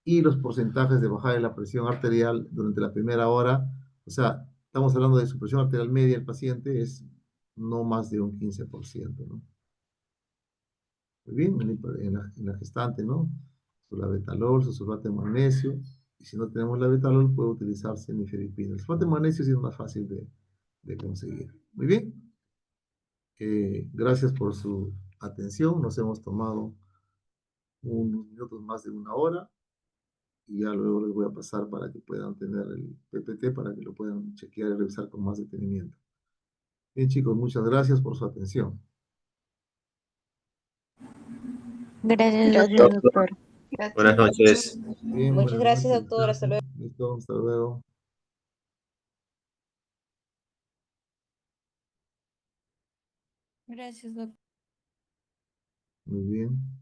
Y los porcentajes de bajada de la presión arterial durante la primera hora, o sea, estamos hablando de su presión arterial media del paciente, es no más de un 15%, ¿no? Muy bien, en la gestante, ¿no? Su labetalol, su sulfato de magnesio, y si no tenemos labetalol, puede utilizarse nifedipino. El sulfato de magnesio sí es más fácil de conseguir. Muy bien. Gracias por su atención. Nos hemos tomado unos minutos más de 1 hora y ya luego les voy a pasar para que puedan tener el PPT, para que lo puedan chequear y revisar con más detenimiento. Bien, chicos, muchas gracias por su atención. Gracias, Gracias. doctor. Buenas noches. Bien, Muchas buenas gracias, noches. doctor. Hasta luego. Listo, hasta luego. Gracias, doctor. Muy bien.